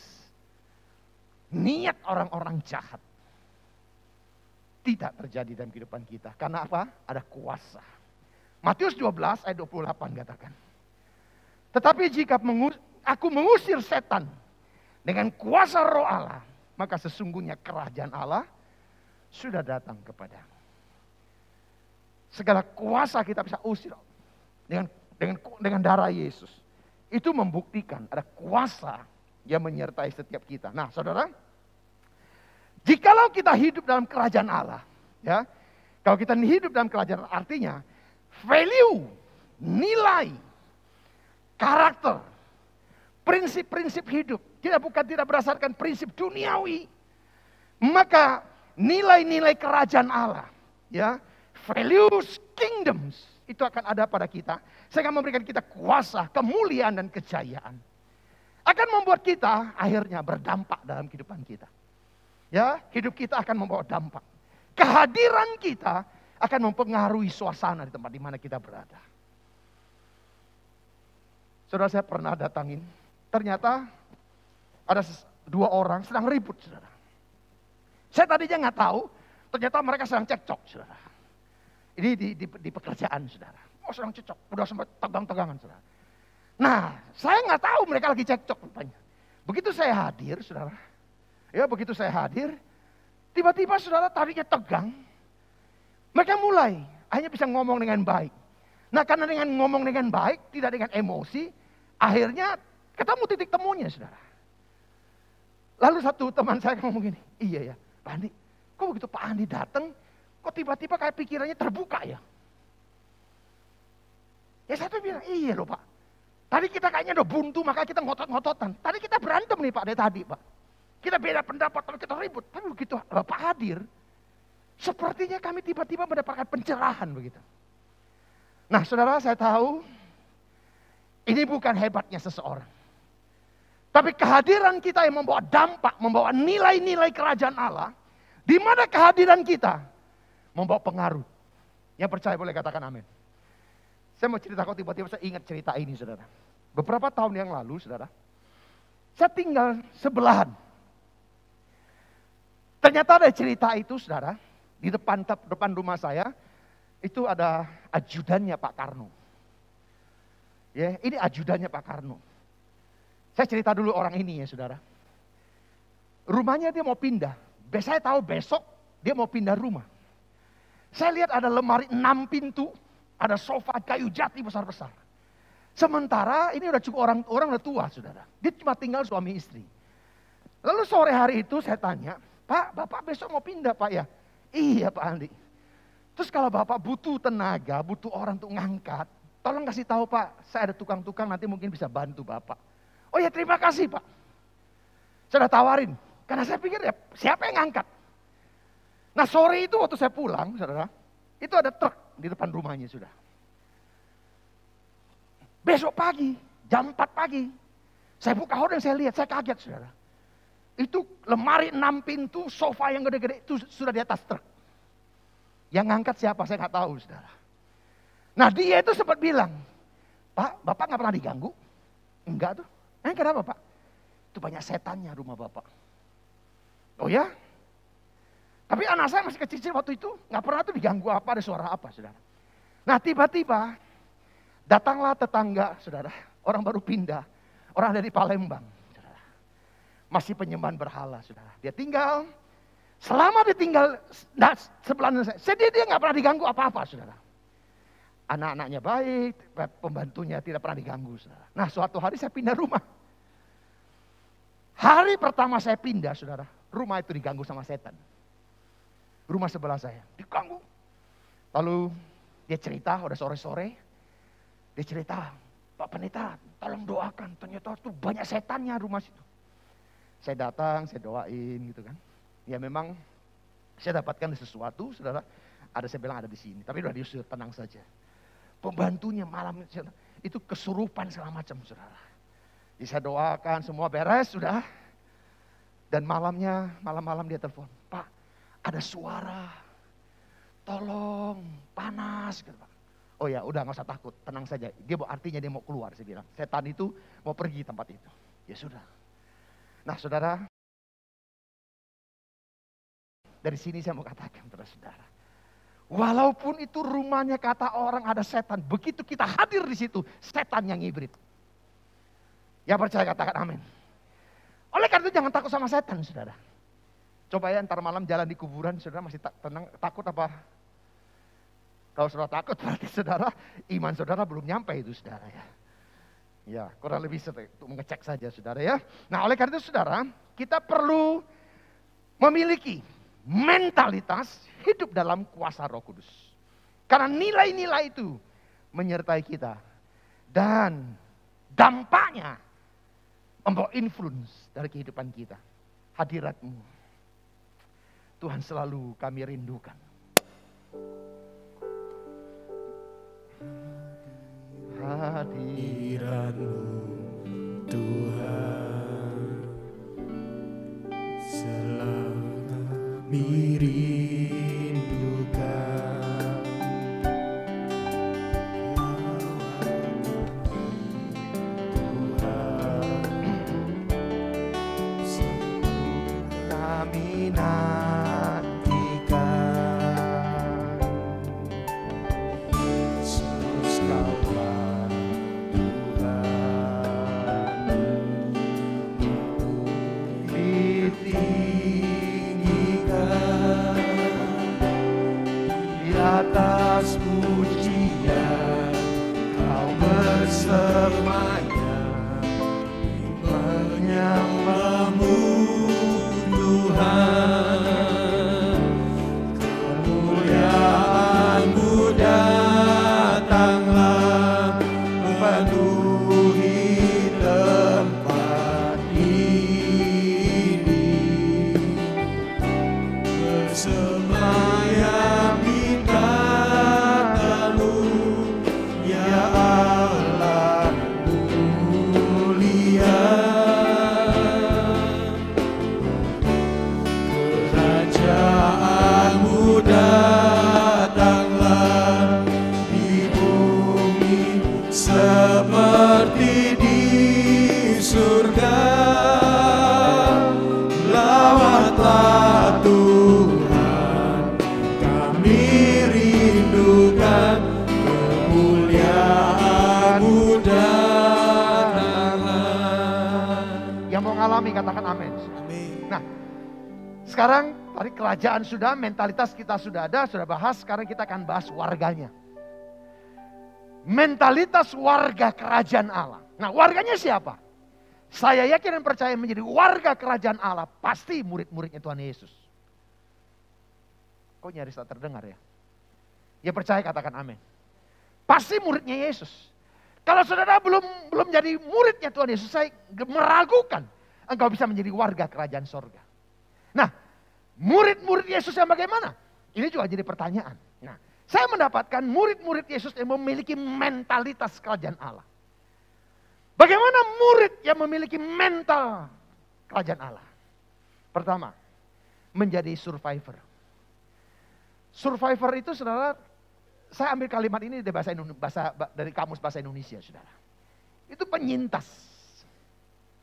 Niat orang-orang jahat tidak terjadi dalam kehidupan kita. Karena apa? Ada kuasa. Matius 12 ayat 28 katakan. Tetapi jika aku mengusir setan dengan kuasa Roh Allah, maka sesungguhnya kerajaan Allah sudah datang kepadamu. Segala kuasa kita bisa usir dengan darah Yesus. Itu membuktikan ada kuasa yang menyertai setiap kita. Nah, saudara, jikalau kita hidup dalam kerajaan Allah, ya, kalau kita hidup dalam kerajaan Allah, artinya value, nilai, karakter, prinsip-prinsip hidup tidak berdasarkan prinsip duniawi, maka nilai-nilai kerajaan Allah, ya, values kingdoms itu akan ada pada kita, sehingga memberikan kita kuasa, kemuliaan dan kejayaan. Akan membuat kita akhirnya berdampak dalam kehidupan kita. Ya, hidup kita akan membawa dampak. Kehadiran kita akan mempengaruhi suasana di tempat di mana kita berada. Saudara, saya pernah datangin, ternyata ada dua orang sedang ribut, saudara. Saya tadinya nggak tahu, ternyata mereka sedang cekcok, saudara. Ini di pekerjaan, saudara. Oh, sedang cekcok, udah sempat tegang-tegangan, saudara. Nah, saya nggak tahu mereka lagi cekcok rupanya. Begitu saya hadir, saudara. Ya, begitu saya hadir, tiba-tiba saudara tadinya tegang. Mereka mulai akhirnya bisa ngomong dengan baik. Nah, karena dengan ngomong dengan baik, tidak dengan emosi, akhirnya ketemu titik temunya, saudara. Lalu satu teman saya ngomong gini, iya ya, Pak Andi, kok begitu Pak Andi datang, kok tiba-tiba kayak pikirannya terbuka ya? Ya satu bilang, iya loh Pak. Tadi kita kayaknya udah buntu, maka kita ngotot-ngototan. Tadi kita berantem nih Pak, dari tadi Pak. Kita beda pendapat, tapi kita ribut. Tapi begitu Bapak hadir, sepertinya kami tiba-tiba mendapatkan pencerahan begitu. Nah saudara, saya tahu ini bukan hebatnya seseorang. Tapi kehadiran kita yang membawa dampak, membawa nilai-nilai kerajaan Allah, di mana kehadiran kita membawa pengaruh. Yang percaya boleh katakan amin. Saya mau cerita, kok tiba-tiba saya ingat cerita ini, saudara. Beberapa tahun yang lalu, saudara, saya tinggal sebelahan. Ternyata ada cerita itu, saudara, di depan rumah saya, itu ada ajudannya Pak Karno. Ya, ini ajudannya Pak Karno. Saya cerita dulu orang ini ya, saudara. Rumahnya dia mau pindah. Saya tahu besok dia mau pindah rumah. Saya lihat ada lemari 6 pintu, ada sofa kayu jati besar-besar. Sementara ini udah cukup orang udah tua, saudara. Dia cuma tinggal suami istri. Lalu sore hari itu saya tanya, Pak, Bapak besok mau pindah Pak ya? Iya Pak Andi. Terus kalau Bapak butuh tenaga, butuh orang untuk ngangkat, tolong kasih tahu Pak, saya ada tukang-tukang nanti mungkin bisa bantu Bapak. Oh ya terima kasih Pak. Saya udah tawarin, karena saya pikir ya siapa yang ngangkat? Nah sore itu waktu saya pulang, saudara, itu ada truk di depan rumahnya sudah. Besok pagi, jam 4 pagi, saya buka horden, saya lihat, saya kaget saudara. Itu lemari 6 pintu, sofa yang gede-gede itu sudah di atas truk. Yang ngangkat siapa saya nggak tahu saudara. Nah dia itu sempat bilang, Pak, Bapak nggak pernah diganggu? Enggak tuh. Kenapa Pak? Itu banyak setannya rumah Bapak. Oh ya? Tapi anak saya masih kecil waktu itu, nggak pernah tuh diganggu apa, ada suara apa, saudara. Nah tiba-tiba, datanglah tetangga, saudara. Orang baru pindah, orang dari Palembang, saudara. Masih penyembahan berhala, saudara. Dia tinggal, selama dia tinggal sebelah saya dia nggak pernah diganggu apa-apa, saudara. Anak-anaknya baik, pembantunya tidak pernah diganggu, saudara. Nah suatu hari saya pindah rumah. Hari pertama saya pindah, saudara, rumah itu diganggu sama setan. Rumah sebelah saya diganggu. Lalu dia cerita, udah sore-sore, dia cerita, Pak Pendeta tolong doakan, ternyata tuh banyak setannya rumah situ. Saya datang, saya doain gitu kan. Ya memang saya dapatkan sesuatu, saudara, saya bilang ada di sini, tapi udah diusir, tenang saja. Pembantunya malam itu kesurupan segala macam, saudara. Jadi saya doakan semua beres sudah. Dan malam-malam dia telepon, Pak, ada suara, tolong, panas gitu Pak. Oh ya udah gak usah takut, tenang saja. Artinya dia mau keluar, saya bilang. Setan itu mau pergi tempat itu. Ya sudah. Nah saudara, dari sini saya mau katakan kepada saudara. Walaupun itu rumahnya kata orang ada setan, begitu kita hadir di situ, setan yang hibrid. Ya percaya katakan amin. Oleh karena itu jangan takut sama setan saudara. Coba ya ntar malam jalan di kuburan, saudara masih tenang, takut apa? Kalau saudara takut berarti saudara, iman saudara belum nyampe itu saudara ya. Ya kurang lebih untuk mengecek saja saudara ya. Nah oleh karena itu saudara, kita perlu memiliki mentalitas hidup dalam kuasa Roh Kudus. Karena nilai-nilai itu menyertai kita. Dan dampaknya membawa influence dari kehidupan kita. Hadiratmu Tuhan selalu kami rindukan. Hadirat-Mu Tuhan selalu kami rindukan. Tuhan selalu kami atas pujian kau bersamanya, menyembahmu Tuhan, kemuliaan-Mu datanglah memenuhi tempat ini, bersemayam di kata-Mu, ya Allah mulia. Kerajaan-Mu datanglah di bumi seperti di surga. Lawatlah Tuhan, kami rindukan kemuliaan-Mu datanglah. Yang mau ngalami katakan amin. Nah, sekarang Tadi kerajaan sudah, mentalitas kita sudah ada, sudah bahas. Sekarang kita akan bahas warganya. Mentalitas warga kerajaan Allah. Nah, warganya siapa? Saya yakin dan percaya menjadi warga kerajaan Allah pasti murid-muridnya Tuhan Yesus. Kok nyaris tak terdengar ya? Ya percaya katakan amin. Pasti muridnya Yesus. Kalau saudara belum jadi muridnya Tuhan Yesus, saya meragukan engkau bisa menjadi warga kerajaan sorga. Nah, murid-murid Yesus yang bagaimana? Ini juga jadi pertanyaan. Nah, saya mendapatkan murid-murid Yesus yang memiliki mentalitas kerajaan Allah. Bagaimana murid yang memiliki mental kerajaan Allah? Pertama, menjadi survivor. Survivor itu saudara, saya ambil kalimat ini dari dari kamus bahasa Indonesia, saudara. Itu penyintas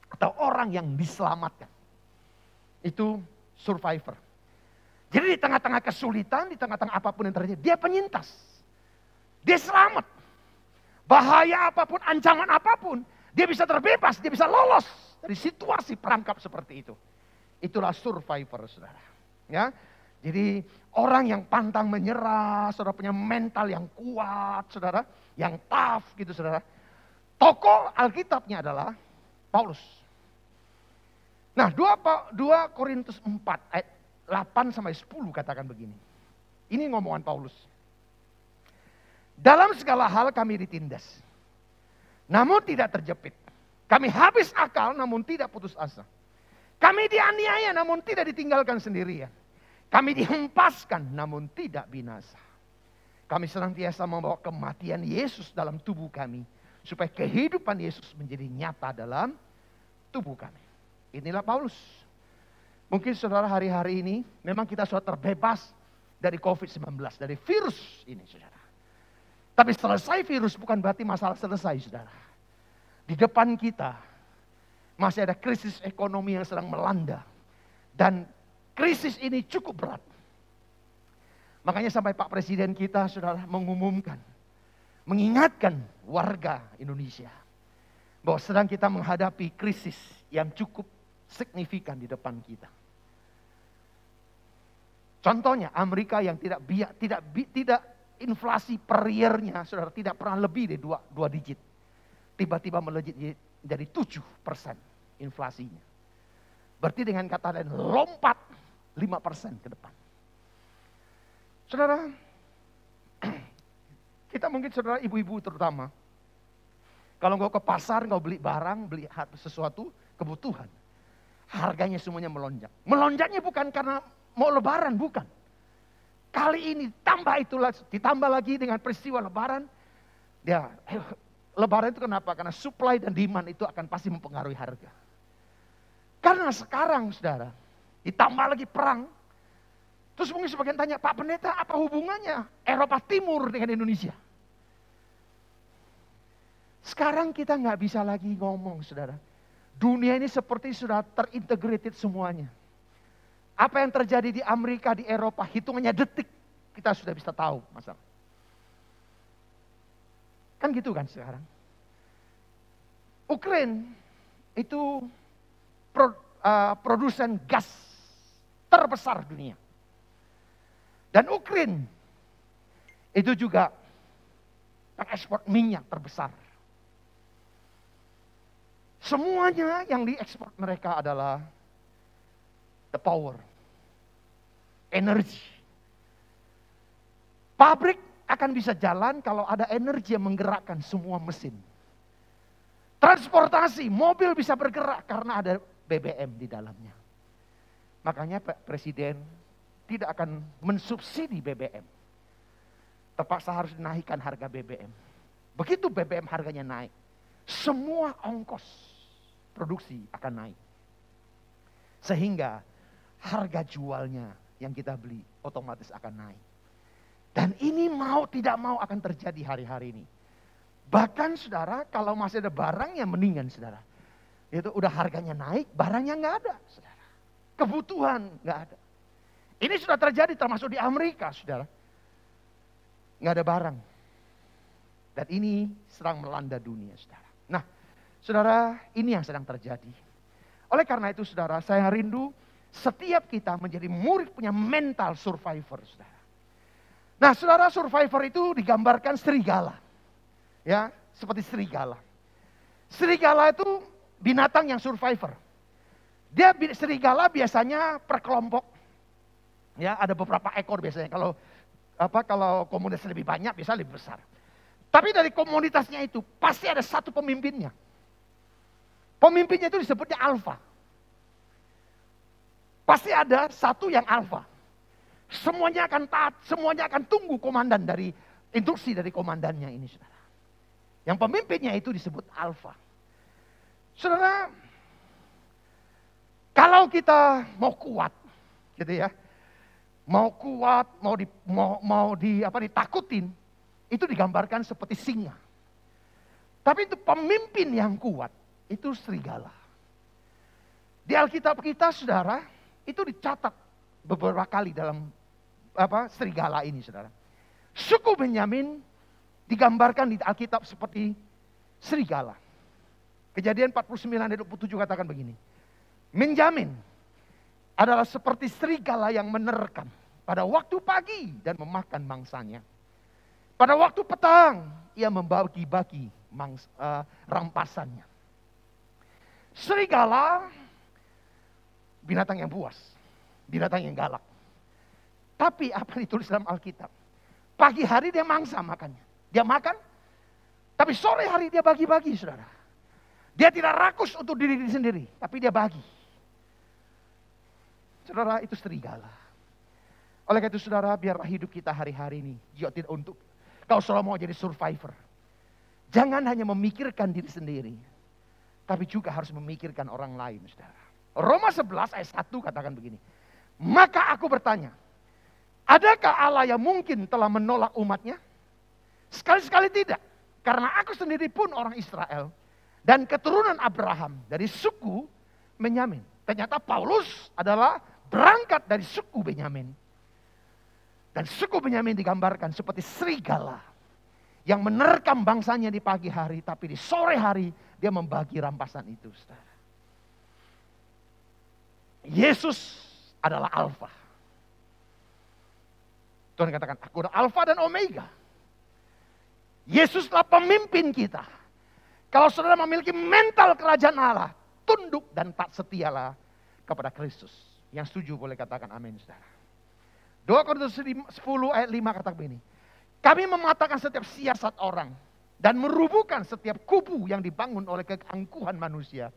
atau orang yang diselamatkan. Itu survivor. Jadi di tengah-tengah kesulitan, di tengah-tengah apapun yang terjadi, dia penyintas. Dia selamat. Bahaya apapun, ancaman apapun, dia bisa terbebas, dia bisa lolos dari situasi perangkap seperti itu. Itulah survivor, saudara. Ya, jadi orang yang pantang menyerah, saudara punya mental yang kuat, saudara, yang tough gitu, saudara. Tokoh Alkitabnya adalah Paulus. Nah, 2 Korintus 4 ayat 8 sampai 10 katakan begini. Ini ngomongan Paulus. Dalam segala hal kami ditindas, namun tidak terjepit. Kami habis akal namun tidak putus asa. Kami dianiaya namun tidak ditinggalkan sendirian. Kami dihempaskan namun tidak binasa. Kami senantiasa membawa kematian Yesus dalam tubuh kami, supaya kehidupan Yesus menjadi nyata dalam tubuh kami. Inilah Paulus. Mungkin saudara hari-hari ini memang kita sudah terbebas dari COVID-19, dari virus ini saudara. Tapi selesai virus bukan berarti masalah selesai saudara. Di depan kita masih ada krisis ekonomi yang sedang melanda. Dan krisis ini cukup berat. Makanya sampai Pak Presiden kita saudara mengumumkan, mengingatkan warga Indonesia bahwa sedang kita menghadapi krisis yang cukup signifikan di depan kita. Contohnya Amerika yang tidak inflasi per year-nya saudara tidak pernah lebih dari 2 digit. Tiba-tiba melejit jadi 7% inflasinya. Berarti dengan kata lain lompat 5% ke depan. Saudara, kita mungkin saudara ibu-ibu terutama, kalau engkau ke pasar, engkau beli barang, beli sesuatu, kebutuhan, harganya semuanya melonjak. Melonjaknya bukan karena mau lebaran, bukan. Kali ini ditambah lagi dengan peristiwa lebaran. Lebaran itu kenapa? Karena supply dan demand itu akan pasti mempengaruhi harga. Karena sekarang saudara, ditambah lagi perang. Terus mungkin sebagian tanya, Pak Pendeta apa hubungannya Eropa Timur dengan Indonesia? Sekarang kita nggak bisa lagi ngomong saudara. Dunia ini seperti sudah terintegrated semuanya. Apa yang terjadi di Amerika, di Eropa, hitungannya detik kita sudah bisa tahu masalah. Kan gitu kan sekarang. Ukraina itu produsen gas terbesar dunia. Dan Ukraina itu juga pengekspor minyak terbesar. Semuanya yang diekspor mereka adalah the power, energi. Pabrik akan bisa jalan kalau ada energi yang menggerakkan semua mesin. Transportasi, mobil bisa bergerak karena ada BBM di dalamnya. Makanya Pak Presiden tidak akan mensubsidi BBM. Terpaksa harus naikkan harga BBM. Begitu BBM harganya naik, semua ongkos produksi akan naik. Sehingga harga jualnya yang kita beli otomatis akan naik. Dan ini mau tidak mau akan terjadi hari-hari ini. Bahkan saudara, kalau masih ada barang yang mendingan saudara. Itu udah harganya naik, barangnya nggak ada saudara. Kebutuhan nggak ada. Ini sudah terjadi termasuk di Amerika saudara. Nggak ada barang. Dan ini sedang melanda dunia saudara. Nah saudara, ini yang sedang terjadi. Oleh karena itu saudara, saya rindu setiap kita menjadi murid punya mental survivor, saudara. Nah, saudara, survivor itu digambarkan serigala. Ya, seperti serigala. Serigala itu binatang yang survivor. Serigala biasanya per kelompok. Ya, ada beberapa ekor biasanya. Kalau komunitas lebih banyak, bisa lebih besar. Tapi dari komunitasnya itu pasti ada satu pemimpinnya. Pemimpinnya itu disebutnya alfa. Pasti ada satu yang alfa. Semuanya akan taat, semuanya akan tunggu komandan dari instruksi dari komandannya ini, saudara. Yang pemimpinnya itu disebut alfa. Saudara, kalau kita mau kuat, gitu ya, mau kuat, ditakutin, itu digambarkan seperti singa. Tapi itu pemimpin yang kuat, itu serigala. Di Alkitab kita, saudara, itu dicatat beberapa kali dalam serigala ini, saudara. Suku Benyamin digambarkan di Alkitab seperti serigala. Kejadian 49 ayat 27 katakan begini. Benyamin adalah seperti serigala yang menerkam pada waktu pagi dan memakan mangsanya. Pada waktu petang ia membagi-bagi rampasannya. Serigala binatang yang buas, binatang yang galak. Tapi apa ditulis dalam Alkitab? Pagi hari dia mangsa makannya. Dia makan, tapi sore hari dia bagi-bagi, saudara. Dia tidak rakus untuk diri sendiri, tapi dia bagi. Saudara, itu serigala. Oleh karena itu, saudara, biarlah hidup kita hari-hari ini juga tidak untuk kalau saudara mau jadi survivor. Jangan hanya memikirkan diri sendiri, tapi juga harus memikirkan orang lain, saudara. Roma 11 ayat 1 katakan begini. Maka aku bertanya, adakah Allah yang mungkin telah menolak umatnya? Sekali-sekali tidak. Karena aku sendiri pun orang Israel dan keturunan Abraham dari suku Benyamin. Ternyata Paulus adalah berangkat dari suku Benyamin. Dan suku Benyamin digambarkan seperti serigala yang menerkam bangsanya di pagi hari, tapi di sore hari dia membagi rampasan itu, saudara. Yesus adalah Alfa. Tuhan katakan, aku adalah Alfa dan Omega. Yesuslah pemimpin kita. Kalau saudara memiliki mental kerajaan Allah, tunduk dan tak setialah kepada Kristus. Yang setuju boleh katakan amin, saudara. 2 Korintus 10 ayat 5 kata begini. Kami mematahkan setiap siasat orang dan merubuhkan setiap kubu yang dibangun oleh keangkuhan manusia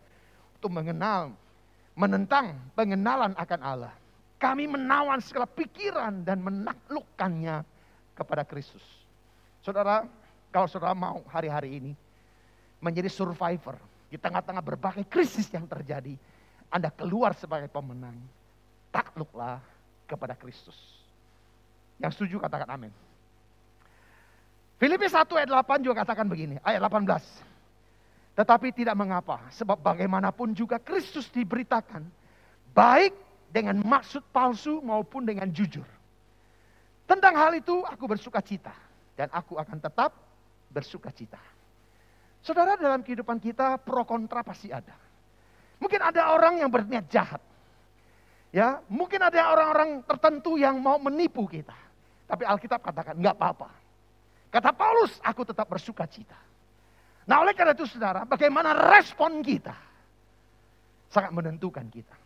untuk menentang pengenalan akan Allah. Kami menawan segala pikiran dan menaklukkannya kepada Kristus. Saudara, kalau saudara mau hari-hari ini menjadi survivor di tengah-tengah berbagai krisis yang terjadi, Anda keluar sebagai pemenang. Takluklah kepada Kristus. Yang setuju katakan amin. Filipi 1 ayat 8 juga katakan begini, ayat 18. Tetapi tidak mengapa, sebab bagaimanapun juga Kristus diberitakan, baik dengan maksud palsu maupun dengan jujur. Tentang hal itu aku bersuka cita, dan aku akan tetap bersuka cita. Saudara, dalam kehidupan kita pro kontra pasti ada. Mungkin ada orang yang berniat jahat. Ya, mungkin ada orang-orang tertentu yang mau menipu kita. Tapi Alkitab katakan enggak apa-apa. Kata Paulus, aku tetap bersuka cita. Nah, oleh karena itu saudara, bagaimana respon kita sangat menentukan kita.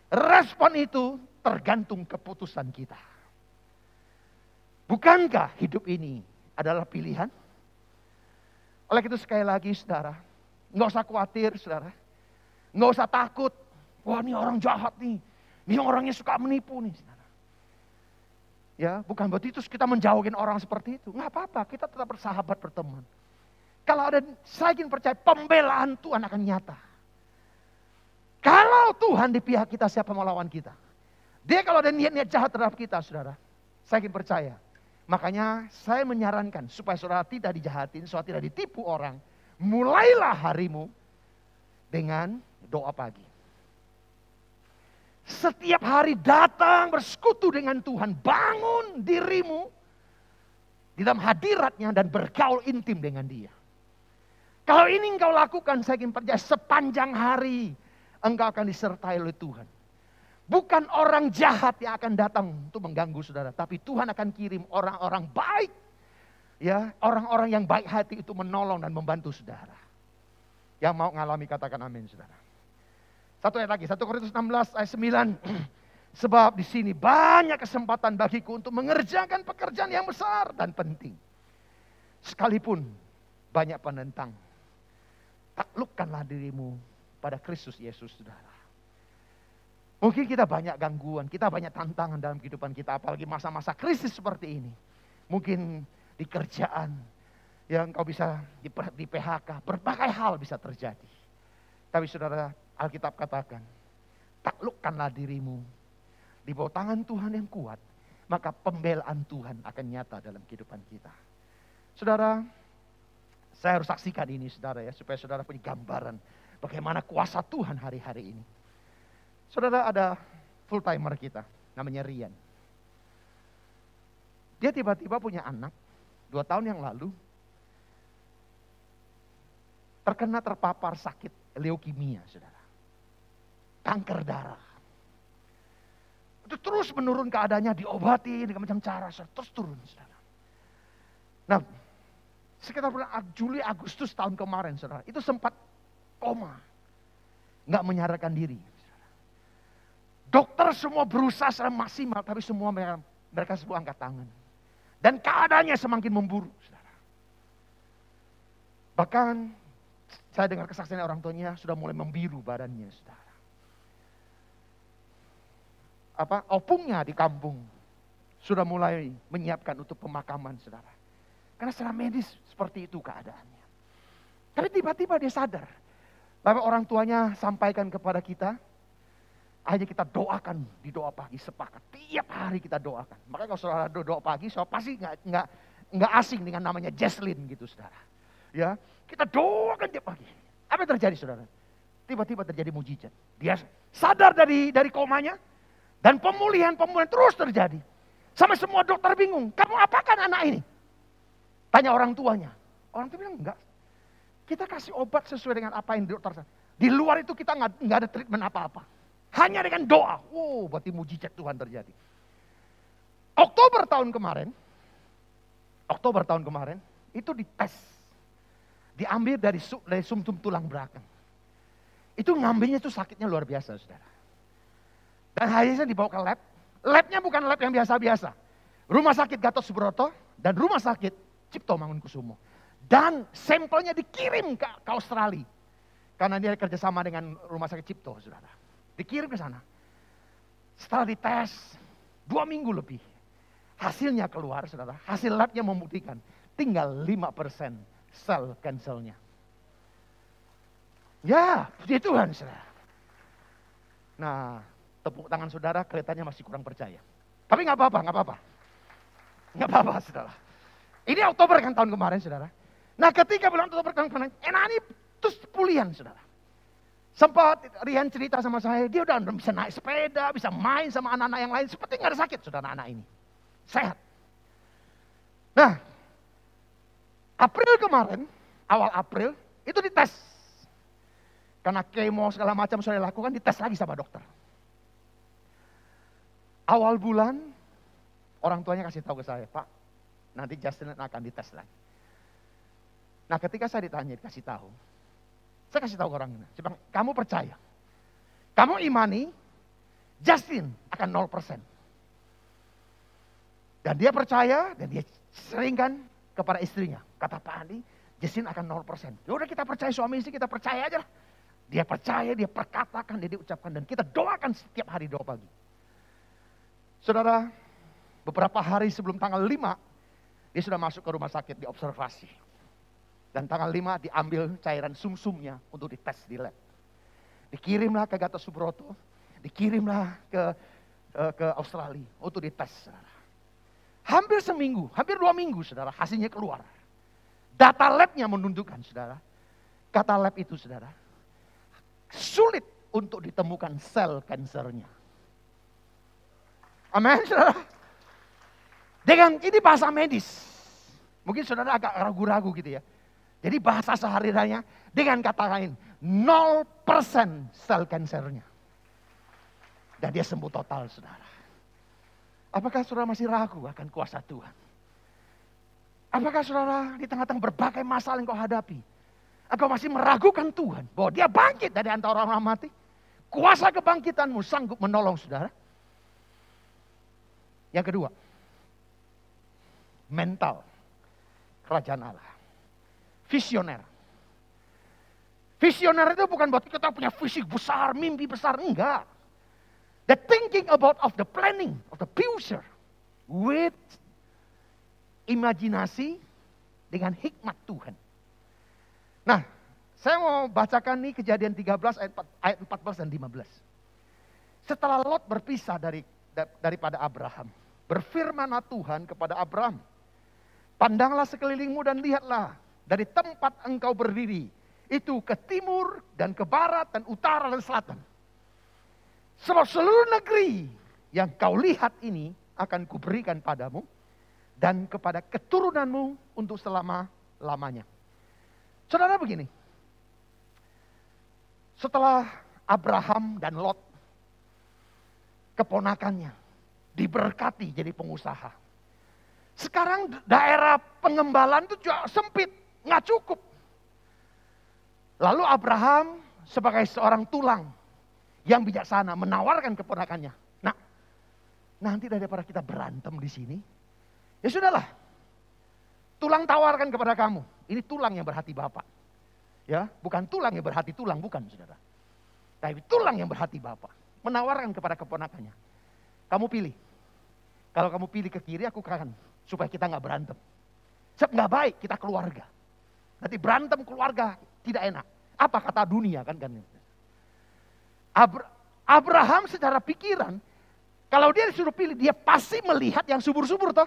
Respon itu tergantung keputusan kita. Bukankah hidup ini adalah pilihan? Oleh itu sekali lagi saudara, nggak usah khawatir saudara. Nggak usah takut, wah ini orang jahat nih. Ini orangnya suka menipu nih saudara. Ya, bukan berarti terus kita menjauhin orang seperti itu. Nggak apa-apa, kita tetap bersahabat, berteman. Kalau ada, saya ingin percaya pembelaan Tuhan akan nyata. Kalau Tuhan di pihak kita, siapa mau lawan kita? Dia kalau ada niat-niat jahat terhadap kita, saudara. Saya ingin percaya. Makanya saya menyarankan supaya saudara tidak dijahatin, saudara tidak ditipu orang. Mulailah harimu dengan doa pagi. Setiap hari datang bersekutu dengan Tuhan. Bangun dirimu di dalam hadiratnya dan bergaul intim dengan dia. Kalau ini engkau lakukan, saya ingin percaya sepanjang hari engkau akan disertai oleh Tuhan. Bukan orang jahat yang akan datang untuk mengganggu saudara. Tapi Tuhan akan kirim orang-orang baik. Ya, orang-orang yang baik hati itu menolong dan membantu saudara. Yang mau ngalami katakan amin saudara. Satu ayat lagi, 1 Korintus 16 ayat 9. Sebab di sini banyak kesempatan bagiku untuk mengerjakan pekerjaan yang besar dan penting. Sekalipun banyak penentang. Taklukkanlah dirimu pada Kristus Yesus saudara. Mungkin kita banyak gangguan, kita banyak tantangan dalam kehidupan kita. Apalagi masa-masa krisis seperti ini. Mungkin di kerjaan, yang kau bisa di PHK, berbagai hal bisa terjadi. Tapi saudara, Alkitab katakan, taklukkanlah dirimu. Di bawah tangan Tuhan yang kuat, maka pembelaan Tuhan akan nyata dalam kehidupan kita. Saudara, saya harus saksikan ini saudara ya, supaya saudara punya gambaran bagaimana kuasa Tuhan hari-hari ini. Saudara, ada full timer kita, namanya Rian. Dia tiba-tiba punya anak, 2 tahun yang lalu, terpapar sakit leukemia, saudara. Kanker darah. Itu terus menurun keadaannya, diobati dengan macam cara, saudara. Terus turun, saudara. Nah, sekitar bulan Juli, Agustus tahun kemarin, saudara, itu sempat koma. Nggak menyadarkan diri. Dokter semua berusaha secara maksimal, tapi semua mereka semua angkat tangan. Dan keadaannya semakin memburuk, saudara. Bahkan saya dengar kesaksian orang tuanya sudah mulai membiru badannya, saudara. Opungnya di kampung sudah mulai menyiapkan untuk pemakaman, saudara. Karena secara medis seperti itu keadaannya. Tapi tiba-tiba dia sadar. Lalu orang tuanya sampaikan kepada kita, akhirnya kita doakan di doa pagi sepakat. Tiap hari kita doakan. Makanya kalau saudara doa pagi, saudara pasti nggak asing dengan namanya Jesslyn gitu saudara. Ya, kita doakan tiap pagi. Apa yang terjadi saudara? Tiba-tiba terjadi mujizat. Dia sadar dari komanya dan pemulihan terus terjadi. Sampai semua dokter bingung. Kamu apakan anak ini? Tanya orang tuanya. Orang tua bilang enggak. Kita kasih obat sesuai dengan apa yang dokter. Di luar itu kita nggak ada treatment apa-apa. Hanya dengan doa. Berarti mujizat Tuhan terjadi. Oktober tahun kemarin, itu dites. Diambil dari sumsum tulang belakang. Itu ngambilnya itu sakitnya luar biasa, saudara. Dan akhirnya dibawa ke lab. Labnya bukan lab yang biasa-biasa. Rumah sakit Gatot Subroto dan rumah sakit Cipto Mangunkusumo. Dan sampelnya dikirim ke Australia. Karena dia kerjasama dengan rumah sakit Cipto, saudara. Dikirim ke sana. Setelah dites 2 minggu lebih. Hasilnya keluar, saudara. Hasil labnya membuktikan tinggal 5% sel cancelnya. Ya, puji Tuhan, saudara. Nah, tepuk tangan saudara kelihatannya masih kurang percaya. Tapi nggak apa-apa. Nggak apa-apa, saudara. Ini Oktober kan tahun kemarin, saudara. Nah, ketika bulan Oktober tahun kemarin, ini terus pulihan, saudara. Sempat Rian cerita sama saya, dia udah bisa naik sepeda, bisa main sama anak-anak yang lain. Seperti nggak ada sakit, saudara, anak ini. Sehat. Nah, April kemarin, awal April, itu dites. Karena kemo segala macam sudah dilakukan, dites lagi sama dokter. Awal bulan, orang tuanya kasih tahu ke saya, Pak, nanti Justin akan dites lagi. Nah, ketika saya ditanya, dikasih tahu, saya kasih tahu ke orang ini, saya bilang, kamu percaya, kamu imani, Justin akan 0%. Dan dia percaya, dan dia seringkan kepada istrinya. Kata Pak Andi, Justin akan 0%. Ya udah kita percaya suami istri, kita percaya aja lah. Dia percaya, dia perkatakan, dia diucapkan, dan kita doakan setiap hari doa pagi. Saudara, beberapa hari sebelum tanggal 5, dia sudah masuk ke rumah sakit diobservasi. Dan tanggal 5 diambil cairan sumsumnya untuk dites di lab. Dikirimlah ke Gatot Subroto, dikirimlah ke Australia untuk dites. Saudara. Hampir seminggu, hampir 2 minggu saudara, hasilnya keluar. Data labnya menunjukkan saudara, kata lab itu saudara, sulit untuk ditemukan sel kansernya. Amin saudara. Dengan ini bahasa medis, mungkin saudara agak ragu-ragu gitu ya. Jadi bahasa sehari-harinya dengan kata lain, 0% sel kansernya. Dan dia sembuh total, saudara. Apakah saudara masih ragu akan kuasa Tuhan? Apakah saudara di tengah-tengah berbagai masalah yang kau hadapi, engkau masih meragukan Tuhan bahwa dia bangkit dari antara orang mati? Kuasa kebangkitanmu sanggup menolong saudara. Yang kedua, mental kerajaan Allah. Visioner. Visioner itu bukan berarti kita punya visi besar, mimpi besar, enggak. The thinking about of the planning of the future with imajinasi dengan hikmat Tuhan. Nah, saya mau bacakan nih Kejadian 13 ayat 14 dan 15. Setelah Lot berpisah daripada Abraham, berfirmanlah Tuhan kepada Abraham, pandanglah sekelilingmu dan lihatlah dari tempat engkau berdiri, itu ke timur dan ke barat dan utara dan selatan. Sebab seluruh negeri yang kau lihat ini akan kuberikan padamu dan kepada keturunanmu untuk selama-lamanya. Saudara begini, setelah Abraham dan Lot, keponakannya, diberkati jadi pengusaha. Sekarang daerah pengembalaan itu juga sempit, nggak cukup. Lalu Abraham sebagai seorang tulang yang bijaksana menawarkan keponakannya. Nah, nanti daripada kita berantem di sini, ya sudahlah. Tulang tawarkan kepada kamu. Ini tulang yang berhati Bapak. Ya, bukan tulang yang berhati tulang, bukan saudara. Tapi tulang yang berhati Bapak. Menawarkan kepada keponakannya. Kamu pilih. Kalau kamu pilih ke kiri, aku akan. Supaya kita nggak berantem. Sebab nggak baik, kita keluarga. Nanti berantem keluarga tidak enak. Apa kata dunia kan? Abraham secara pikiran, kalau dia disuruh pilih, dia pasti melihat yang subur-subur toh.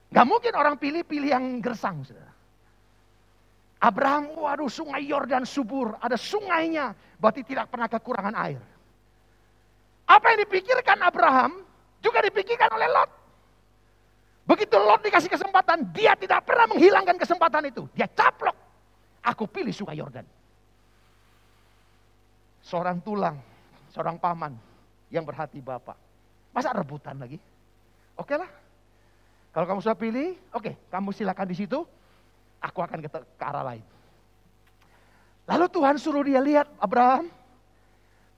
Gak mungkin orang pilih yang gersang, saudara. Abraham, waduh sungai Yordan subur, ada sungainya, berarti tidak pernah kekurangan air. Apa yang dipikirkan Abraham, juga dipikirkan oleh Lot. Begitu Lot dikasih kesempatan, dia tidak pernah menghilangkan kesempatan itu. Dia caplok, aku pilih sungai Yordan. Seorang tulang, seorang paman yang berhati Bapak. Masa rebutan lagi? Oke lah. Kalau kamu sudah pilih, oke, kamu silakan di situ. Aku akan ke arah lain. Lalu Tuhan suruh dia lihat Abraham.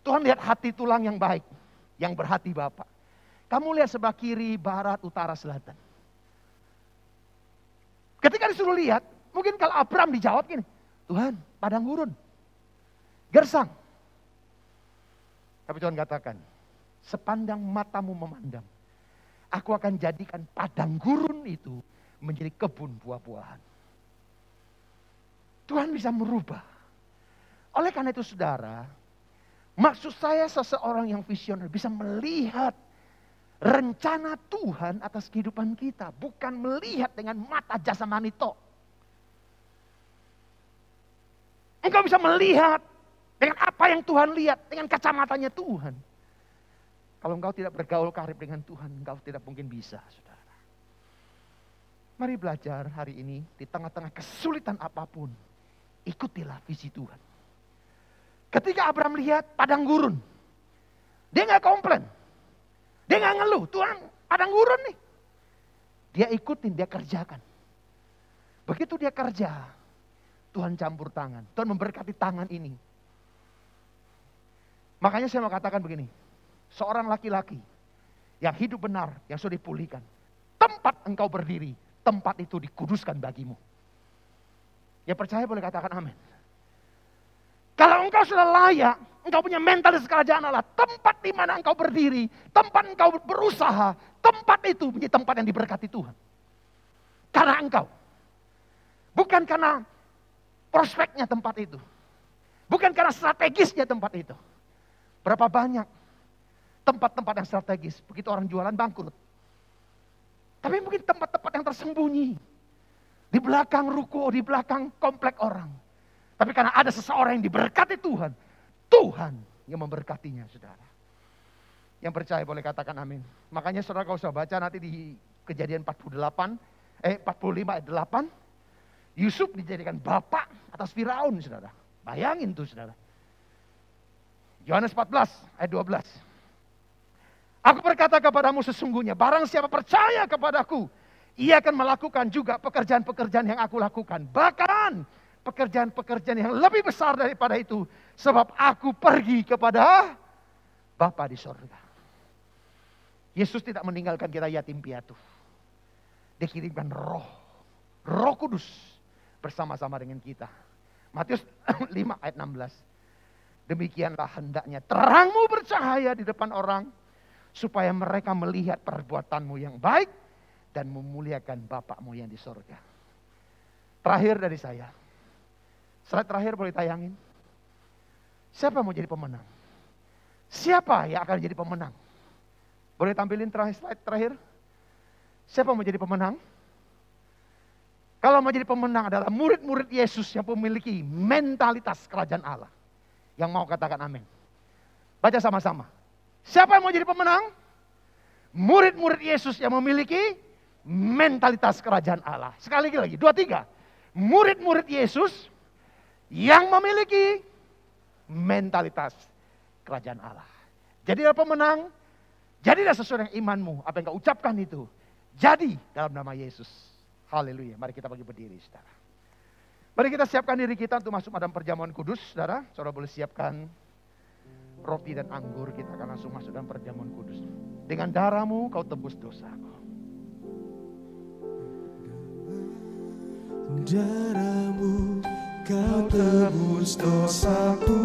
Tuhan lihat hati tulang yang baik, yang berhati Bapak. Kamu lihat sebelah kiri, barat, utara, selatan. Ketika disuruh lihat, mungkin kalau Abraham dijawab gini, Tuhan, padang gurun, gersang. Tapi Tuhan katakan, sepandang matamu memandang, aku akan jadikan padang gurun itu menjadi kebun buah-buahan. Tuhan bisa merubah. Oleh karena itu saudara, maksud saya seseorang yang visioner bisa melihat rencana Tuhan atas kehidupan kita. Bukan melihat dengan mata jasmani tok. Engkau bisa melihat dengan apa yang Tuhan lihat, dengan kacamatanya Tuhan. Kalau engkau tidak bergaul karib dengan Tuhan, engkau tidak mungkin bisa, saudara. Mari belajar hari ini, di tengah-tengah kesulitan apapun, ikutilah visi Tuhan. Ketika Abraham lihat padang gurun, dia nggak komplain, dia nggak ngeluh, Tuhan padang gurun nih. Dia ikutin, dia kerjakan. Begitu dia kerja, Tuhan campur tangan, Tuhan memberkati tangan ini. Makanya saya mau katakan begini, seorang laki-laki yang hidup benar, yang sudah dipulihkan, tempat engkau berdiri, tempat itu dikuduskan bagimu. Ya percaya boleh katakan amin. Kalau engkau sudah layak, engkau punya mental kerajaan Allah, tempat di mana engkau berdiri, tempat engkau berusaha, tempat itu menjadi tempat yang diberkati Tuhan. Karena engkau. Bukan karena prospeknya tempat itu. Bukan karena strategisnya tempat itu. Berapa banyak tempat-tempat yang strategis, begitu orang jualan bangkrut. Tapi mungkin tempat-tempat yang tersembunyi. Di belakang ruko, di belakang komplek orang. Tapi karena ada seseorang yang diberkati Tuhan, Tuhan yang memberkatinya, saudara. Yang percaya boleh katakan amin. Makanya saudara kalau usah baca nanti di Kejadian 45 ayat 8. Yusuf dijadikan bapak atas Firaun, saudara. Bayangin tuh, saudara. Yohanes 14 ayat 12. Aku berkata kepadamu sesungguhnya, barang siapa percaya kepadaku, ia akan melakukan juga pekerjaan-pekerjaan yang aku lakukan. Bahkan pekerjaan-pekerjaan yang lebih besar daripada itu. Sebab aku pergi kepada Bapa di sorga. Yesus tidak meninggalkan kita yatim piatu. Dia kirimkan Roh Kudus bersama-sama dengan kita. Matius 5 ayat 16. Demikianlah hendaknya terangmu bercahaya di depan orang, supaya mereka melihat perbuatanmu yang baik dan memuliakan Bapakmu yang di sorga. Terakhir dari saya. Slide terakhir boleh tayangin. Siapa mau jadi pemenang? Siapa yang akan jadi pemenang? Boleh tampilin slide terakhir. Siapa mau jadi pemenang? Kalau mau jadi pemenang adalah murid-murid Yesus yang memiliki mentalitas kerajaan Allah. Yang mau katakan amin. Baca sama-sama. Siapa yang mau jadi pemenang? Murid-murid Yesus yang memiliki mentalitas kerajaan Allah. Sekali lagi, 2, 3. Murid-murid Yesus yang memiliki mentalitas kerajaan Allah. Jadilah pemenang, jadilah sesuai dengan imanmu. Apa yang kau ucapkan itu, jadi dalam nama Yesus. Haleluya. Mari kita bagi berdiri, saudara. Mari kita siapkan diri kita untuk masuk dalam perjamuan kudus, saudara. Saudara boleh siapkan roti dan anggur, kita akan langsung masuk dalam perjamuan kudus. Dengan darahmu kau tebus dosaku. Darahmu kau tebus dosaku,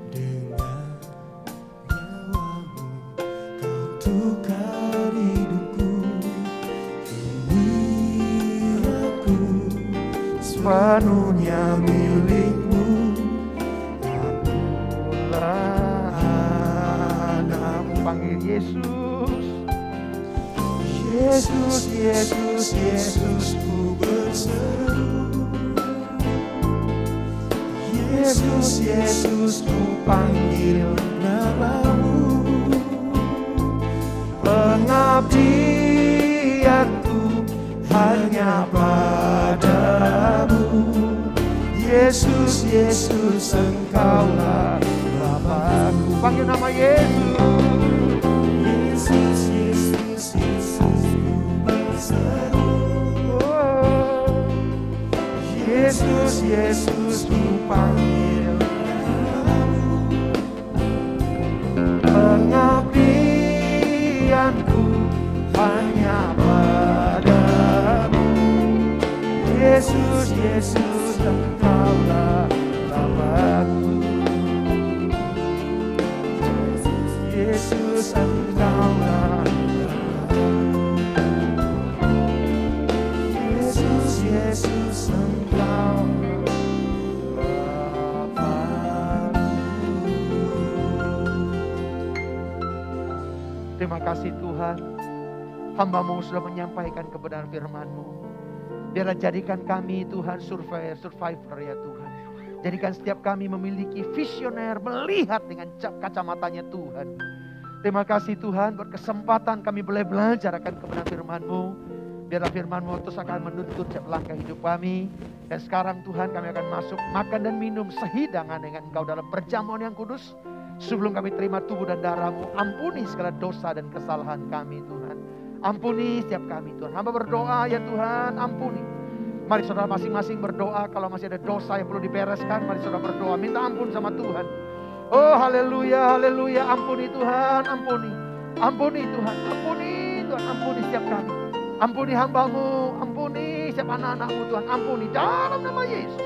dengan nyawamu kau tukar hidupku. Ini aku sepenuhnya milikmu. Panggil Yesus. Yesus, Yesus, Yesus, ku berseru. Yesus, Yesus, ku panggil namamu. Pengabdianku hanya padamu. Yesus, Yesus, Engkaulah Bapakku. Panggil nama Yesus. Yesus, Yesus, Yesus, ku berseru. Yesus, Yesus, ku panggil namamu. Pengabdianku hanya padamu. Yesus, Yesus, Engkaulah Bapakku. Yesus, Engkaulah Yesus, Yesus, Engkau Bapakku. Terima kasih Tuhan. Hamba-Mu sudah menyampaikan kebenaran firman-Mu. Biarlah jadikan kami Tuhan survivor ya Tuhan. Jadikan setiap kami memiliki visioner, melihat dengan kacamatanya Tuhan. Terima kasih Tuhan, berkesempatan kami boleh belajar akan kebenaran firman-Mu. Biarlah firman-Mu terus akan menuntut setiap langkah hidup kami. Dan sekarang Tuhan kami akan masuk makan dan minum sehidangan dengan Engkau dalam perjamuan yang kudus. Sebelum kami terima tubuh dan darah-Mu, ampuni segala dosa dan kesalahan kami Tuhan. Ampuni setiap kami Tuhan. Hamba berdoa ya Tuhan, ampuni. Mari saudara masing-masing berdoa. Kalau masih ada dosa yang perlu dibereskan, mari saudara berdoa. Minta ampun sama Tuhan. Oh haleluya, haleluya. Ampuni Tuhan, ampuni. Ampuni Tuhan, ampuni Tuhan. Ampuni setiap kami. Ampuni hamba-Mu, ampuni setiap anak-anak-Mu Tuhan. Ampuni dalam nama Yesus.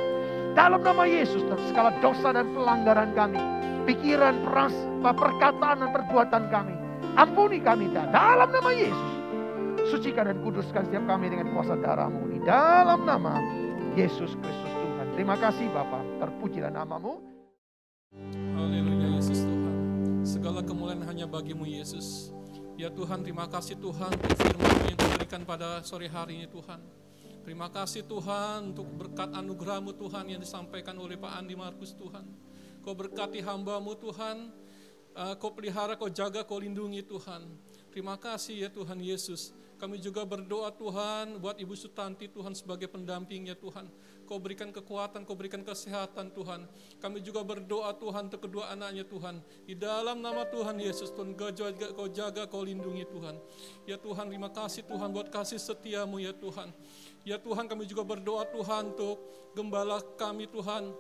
Dalam nama Yesus, Tuhan, segala dosa dan pelanggaran kami. Pikiran, perkataan dan perbuatan kami. Ampuni kami dalam nama Yesus. Sucikan dan kuduskan setiap kami dengan kuasa darah-Mu. Di dalam nama Yesus Kristus Tuhan. Terima kasih Bapa, terpujilah nama-Mu. Haleluya Yesus Tuhan. Segala kemuliaan hanya bagi-Mu Yesus. Ya Tuhan, terima kasih Tuhan untuk firman-Mu yang diberikan pada sore hari ini Tuhan. Terima kasih Tuhan untuk berkat anugerah-Mu Tuhan yang disampaikan oleh Pak Andi Markus Tuhan. Kau berkati hamba-Mu Tuhan. Kau pelihara, Kau jaga, Kau lindungi Tuhan. Terima kasih ya Tuhan Yesus. Kami juga berdoa Tuhan buat Ibu Sutanti Tuhan sebagai pendampingnya Tuhan. Kau berikan kekuatan, Kau berikan kesehatan Tuhan. Kami juga berdoa Tuhan untuk kedua anaknya Tuhan. Di dalam nama Tuhan Yesus Tuhan, Kau jaga, Kau lindungi Tuhan. Ya Tuhan, terima kasih Tuhan buat kasih setiamu ya Tuhan. Ya Tuhan, kami juga berdoa Tuhan untuk gembala kami Tuhan.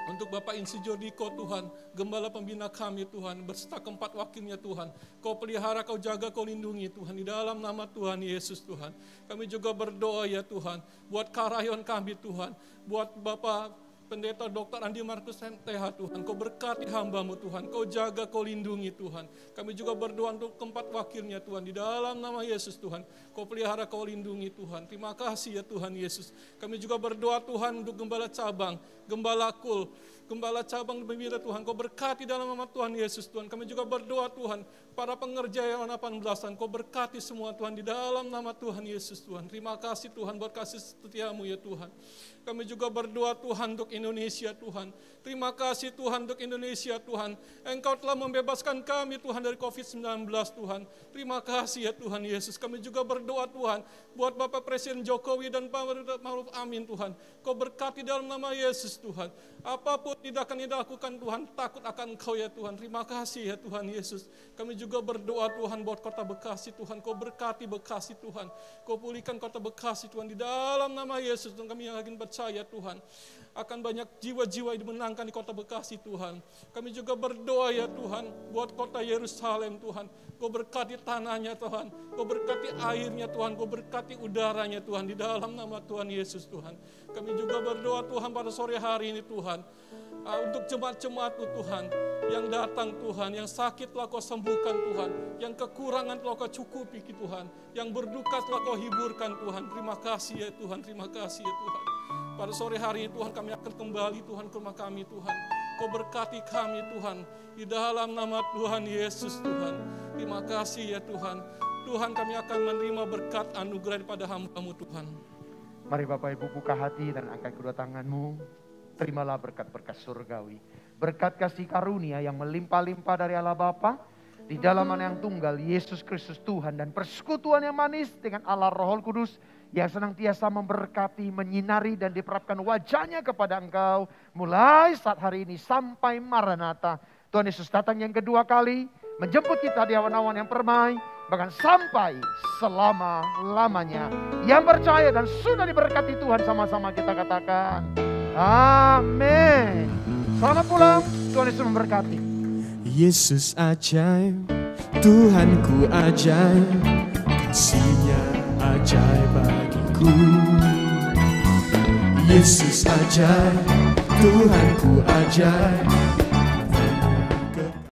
Untuk Bapak Insinyur Diko Tuhan, gembala pembina kami Tuhan, berserta keempat wakilnya Tuhan. Kau pelihara, Kau jaga, Kau lindungi Tuhan. Di dalam nama Tuhan Yesus Tuhan. Kami juga berdoa ya Tuhan, buat karayon kami Tuhan, buat Bapak Pendeta Dr. Andi Markus MTH Tuhan, Kau berkati hamba-Mu Tuhan, Kau jaga, Kau lindungi Tuhan. Kami juga berdoa untuk keempat wakilnya Tuhan, di dalam nama Yesus Tuhan, Kau pelihara, Kau lindungi Tuhan. Terima kasih ya Tuhan Yesus. Kami juga berdoa Tuhan untuk gembala cabang, gembala kul, gembala cabang pembina Tuhan, Kau berkati dalam nama Tuhan Yesus Tuhan. Kami juga berdoa Tuhan, para pengerja yang 18-an, Kau berkati semua Tuhan, di dalam nama Tuhan Yesus Tuhan. Terima kasih Tuhan buat kasih setiamu ya Tuhan. Kami juga berdoa Tuhan untuk Indonesia Tuhan. Terima kasih Tuhan untuk Indonesia Tuhan. Engkau telah membebaskan kami Tuhan dari COVID-19 Tuhan. Terima kasih ya Tuhan Yesus. Kami juga berdoa Tuhan buat Bapak Presiden Jokowi dan Pak Maruf Amin Tuhan. Kau berkati dalam nama Yesus Tuhan. Apapun tidak akan dilakukan Tuhan, takut akan Engkau ya Tuhan. Terima kasih ya Tuhan Yesus. Kami juga berdoa Tuhan buat kota Bekasi Tuhan. Kau berkati Bekasi Tuhan. Kau pulihkan kota Bekasi Tuhan. Di dalam nama Yesus Tuhan, kami yakin percaya Tuhan akan banyak jiwa-jiwa yang dimenangkan di kota Bekasi Tuhan. Kami juga berdoa ya Tuhan buat kota Yerusalem Tuhan. Kau berkati tanahnya Tuhan, Kau berkati airnya Tuhan, Kau berkati udaranya Tuhan, di dalam nama Tuhan Yesus Tuhan. Kami juga berdoa Tuhan pada sore hari ini Tuhan, untuk jemaat-jemaat-Mu Tuhan, yang datang Tuhan, yang sakit telah Kau sembuhkan Tuhan, yang kekurangan telah Kau cukupi Tuhan, yang berduka telah Kau hiburkan Tuhan. Terima kasih ya Tuhan, terima kasih ya Tuhan. Pada sore hari ini Tuhan, kami akan kembali Tuhan ke rumah kami Tuhan. Kau berkati kami Tuhan, di dalam nama Tuhan Yesus Tuhan. Terima kasih ya Tuhan. Tuhan, kami akan menerima berkat anugerah daripada hamba-Mu Tuhan. Mari Bapak Ibu buka hati dan angkat kedua tanganmu. Terimalah berkat-berkat surgawi. Berkat kasih karunia yang melimpah-limpah dari Allah Bapa, di dalam Anak yang tunggal Yesus Kristus Tuhan, dan persekutuan yang manis dengan Allah Roh Kudus yang senantiasa memberkati, menyinari dan diperapkan wajahnya kepada engkau mulai saat hari ini sampai Maranatha. Tuhan Yesus datang yang kedua kali menjemput kita di awan-awan yang permai, bahkan sampai selama-lamanya. Yang percaya dan sudah diberkati Tuhan, sama-sama kita katakan amin. Selamat pulang, Tuhan Yesus memberkati. Yesus ajaib, Tuhanku ajaib, kasih-Nya ajaib bagiku. Yesus ajaib, Tuhanku ajaib,